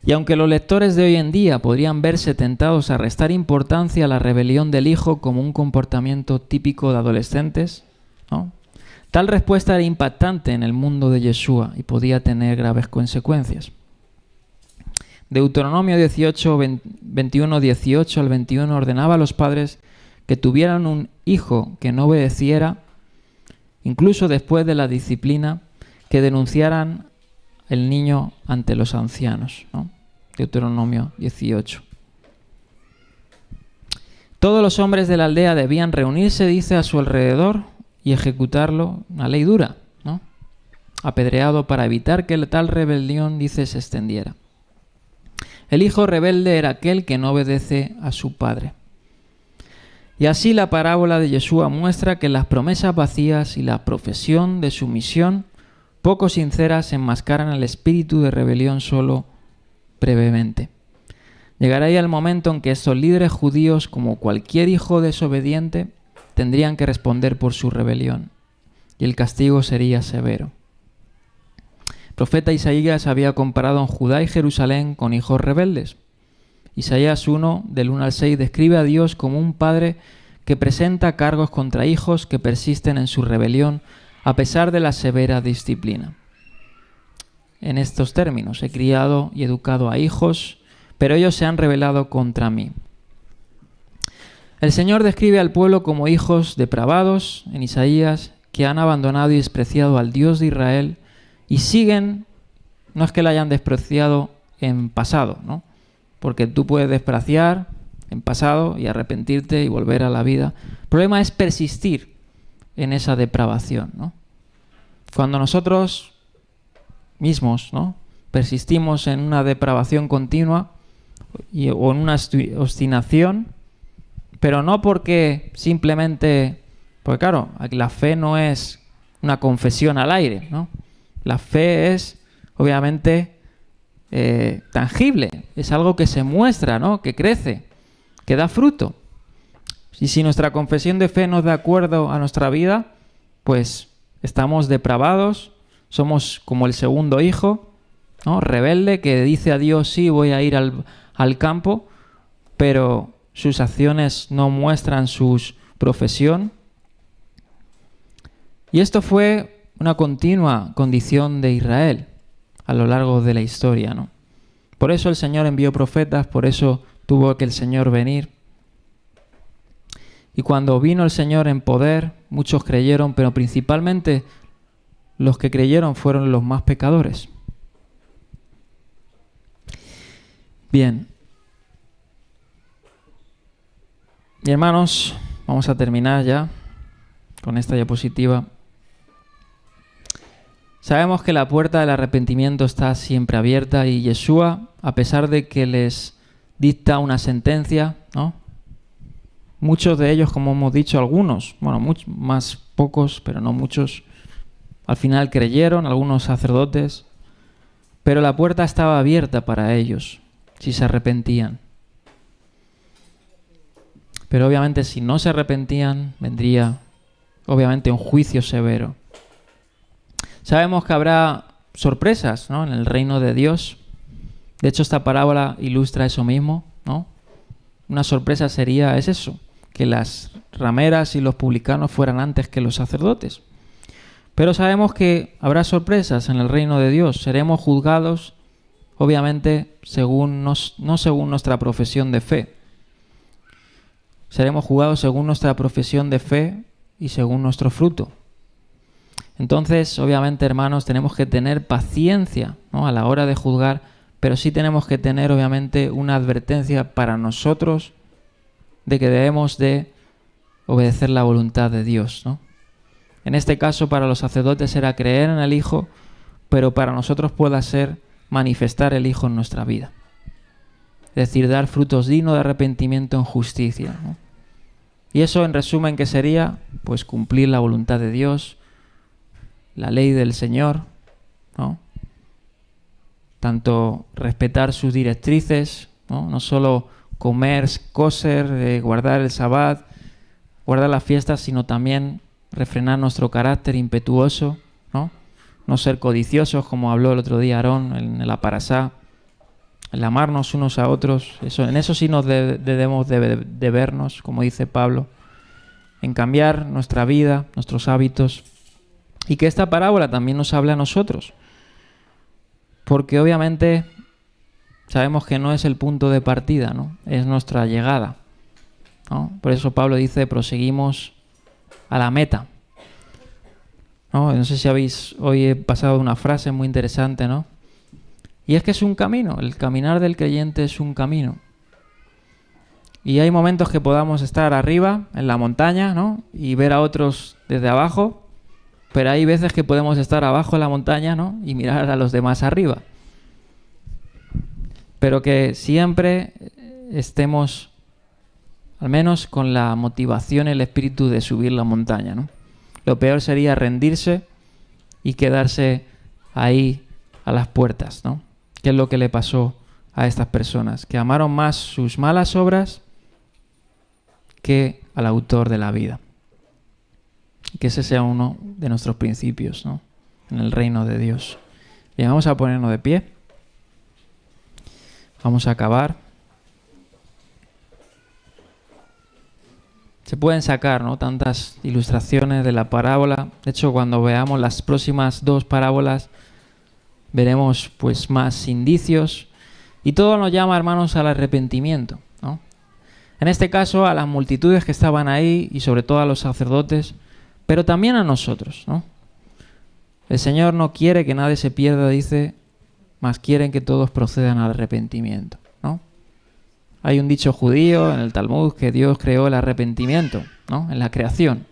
S1: Y aunque los lectores de hoy en día podrían verse tentados a restar importancia a la rebelión del hijo como un comportamiento típico de adolescentes, ¿no?, tal respuesta era impactante en el mundo de Yeshua y podía tener graves consecuencias. Deuteronomio 21, 18 al 21 ordenaba a los padres que tuvieran un hijo que no obedeciera, incluso después de la disciplina, que denunciaran el niño ante los ancianos, ¿no? Deuteronomio 18. Todos los hombres de la aldea debían reunirse, dice, a su alrededor y ejecutarlo, una ley dura, ¿no?, apedreado, para evitar que tal rebelión, dice, se extendiera. El hijo rebelde era aquel que no obedece a su padre. Y así la parábola de Yeshua muestra que las promesas vacías y la profesión de sumisión poco sinceras enmascaran el espíritu de rebelión solo brevemente. Llegará ahí el momento en que estos líderes judíos, como cualquier hijo desobediente, tendrían que responder por su rebelión, y el castigo sería severo. El profeta Isaías había comparado en Judá y Jerusalén con hijos rebeldes. Isaías 1, del 1 al 6, describe a Dios como un padre que presenta cargos contra hijos que persisten en su rebelión a pesar de la severa disciplina. En estos términos: he criado y educado a hijos, pero ellos se han rebelado contra mí. El Señor describe al pueblo como hijos depravados en Isaías, que han abandonado y despreciado al Dios de Israel y siguen, no es que lo hayan despreciado en pasado, ¿no?, porque tú puedes despreciar en pasado y arrepentirte y volver a la vida. El problema es persistir en esa depravación, ¿no? Cuando nosotros mismos, ¿no?, persistimos en una depravación continua o en una obstinación, pero no porque simplemente, porque claro, la fe no es una confesión al aire, ¿no? La fe es, obviamente, tangible, es algo que se muestra, ¿no?, que crece, que da fruto. Y si nuestra confesión de fe no es de acuerdo a nuestra vida, pues estamos depravados, somos como el segundo hijo, ¿no?, rebelde, que dice a Dios: sí, voy a ir al campo, pero sus acciones no muestran su profesión. Y esto fue una continua condición de Israel a lo largo de la historia, ¿no? Por eso el Señor envió profetas, por eso tuvo que el Señor venir. Y cuando vino el Señor en poder, muchos creyeron, pero principalmente los que creyeron fueron los más pecadores. Bien. Y hermanos, vamos a terminar ya con esta diapositiva. Sabemos que la puerta del arrepentimiento está siempre abierta y Yeshua, a pesar de que les dicta una sentencia, ¿no?, muchos de ellos, como hemos dicho, algunos, bueno, más pocos, pero no muchos, al final creyeron, algunos sacerdotes, pero la puerta estaba abierta para ellos, si se arrepentían. Pero obviamente si no se arrepentían, vendría obviamente un juicio severo. Sabemos que habrá sorpresas, ¿no?, en el reino de Dios. De hecho, esta parábola ilustra eso mismo, ¿no? Una sorpresa es eso, que las rameras y los publicanos fueran antes que los sacerdotes. Pero sabemos que habrá sorpresas en el reino de Dios. Seremos juzgados, obviamente, no según nuestra profesión de fe. Seremos juzgados según nuestra profesión de fe y según nuestro fruto. Entonces, obviamente, hermanos, tenemos que tener paciencia, ¿no?, a la hora de juzgar, pero sí tenemos que tener, obviamente, una advertencia para nosotros de que debemos de obedecer la voluntad de Dios, ¿no? En este caso, para los sacerdotes era creer en el Hijo, pero para nosotros puede ser manifestar el Hijo en nuestra vida. Es decir, dar frutos dignos de arrepentimiento en justicia, ¿no? Y eso, en resumen, ¿qué sería? Pues cumplir la voluntad de Dios, la ley del Señor, ¿no? tanto respetar sus directrices, no solo comer, coser, guardar el sabbat, guardar las fiestas, sino también refrenar nuestro carácter impetuoso, no ser codiciosos, como habló el otro día Aarón en la parasá, el amarnos unos a otros. En eso sí nos debemos de vernos, como dice Pablo, en cambiar nuestra vida, nuestros hábitos, y que esta parábola también nos habla a nosotros, porque obviamente sabemos que no es el punto de partida, es nuestra llegada, Por eso Pablo dice: proseguimos a la meta. No sé si hoy he pasado una frase muy interesante, y es que es un camino, el caminar del creyente es un camino. Y hay momentos que podamos estar arriba, en la montaña, y ver a otros desde abajo, pero hay veces que podemos estar abajo en la montaña, y mirar a los demás arriba. Pero que siempre estemos, al menos, con la motivación, el espíritu de subir la montaña, Lo peor sería rendirse y quedarse ahí a las puertas, ¿Qué es lo que le pasó a estas personas? Que amaron más sus malas obras que al autor de la vida. Y que ese sea uno de nuestros principios, en el reino de Dios. Bien, vamos a ponernos de pie. Vamos a acabar. Se pueden sacar tantas ilustraciones de la parábola. De hecho, cuando veamos las próximas 2 parábolas, veremos pues más indicios. Y todo nos llama, hermanos, al arrepentimiento, En este caso, a las multitudes que estaban ahí y sobre todo a los sacerdotes, pero también a nosotros, El Señor no quiere que nadie se pierda, dice, mas quieren que todos procedan al arrepentimiento, Hay un dicho judío en el Talmud que Dios creó el arrepentimiento, en la creación.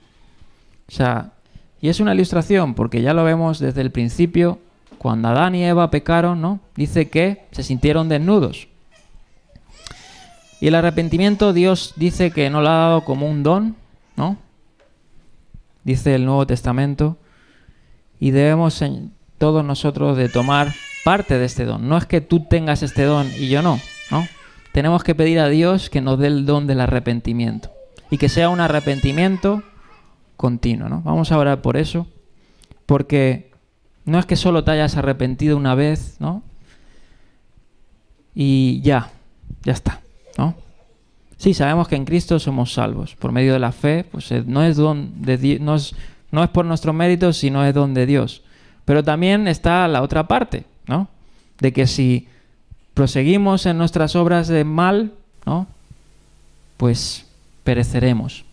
S1: Y es una ilustración porque ya lo vemos desde el principio, cuando Adán y Eva pecaron, dice que se sintieron desnudos. Y el arrepentimiento Dios dice que no lo ha dado como un don, Dice el Nuevo Testamento, y debemos todos nosotros de tomar parte de este don. No es que tú tengas este don y yo no. Tenemos que pedir a Dios que nos dé el don del arrepentimiento y que sea un arrepentimiento continuo, Vamos a orar por eso, porque no es que solo te hayas arrepentido una vez, y ya está, Sí, sabemos que en Cristo somos salvos por medio de la fe, pues no es don de Dios, no es por nuestros méritos, sino es don de Dios. Pero también está la otra parte, De que si proseguimos en nuestras obras de mal, pues pereceremos,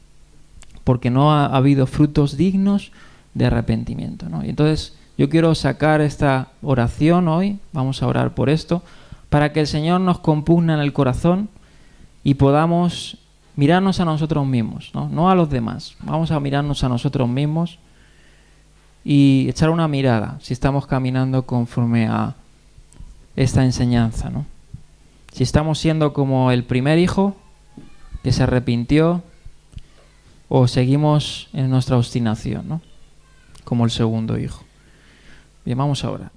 S1: porque no ha habido frutos dignos de arrepentimiento, Y entonces yo quiero sacar esta oración hoy, vamos a orar por esto, para que el Señor nos compugna en el corazón y podamos mirarnos a nosotros mismos, no a los demás. Vamos a mirarnos a nosotros mismos y echar una mirada si estamos caminando conforme a esta enseñanza, Si estamos siendo como el primer hijo que se arrepintió, o seguimos en nuestra obstinación, como el segundo hijo. Bien, vamos ahora.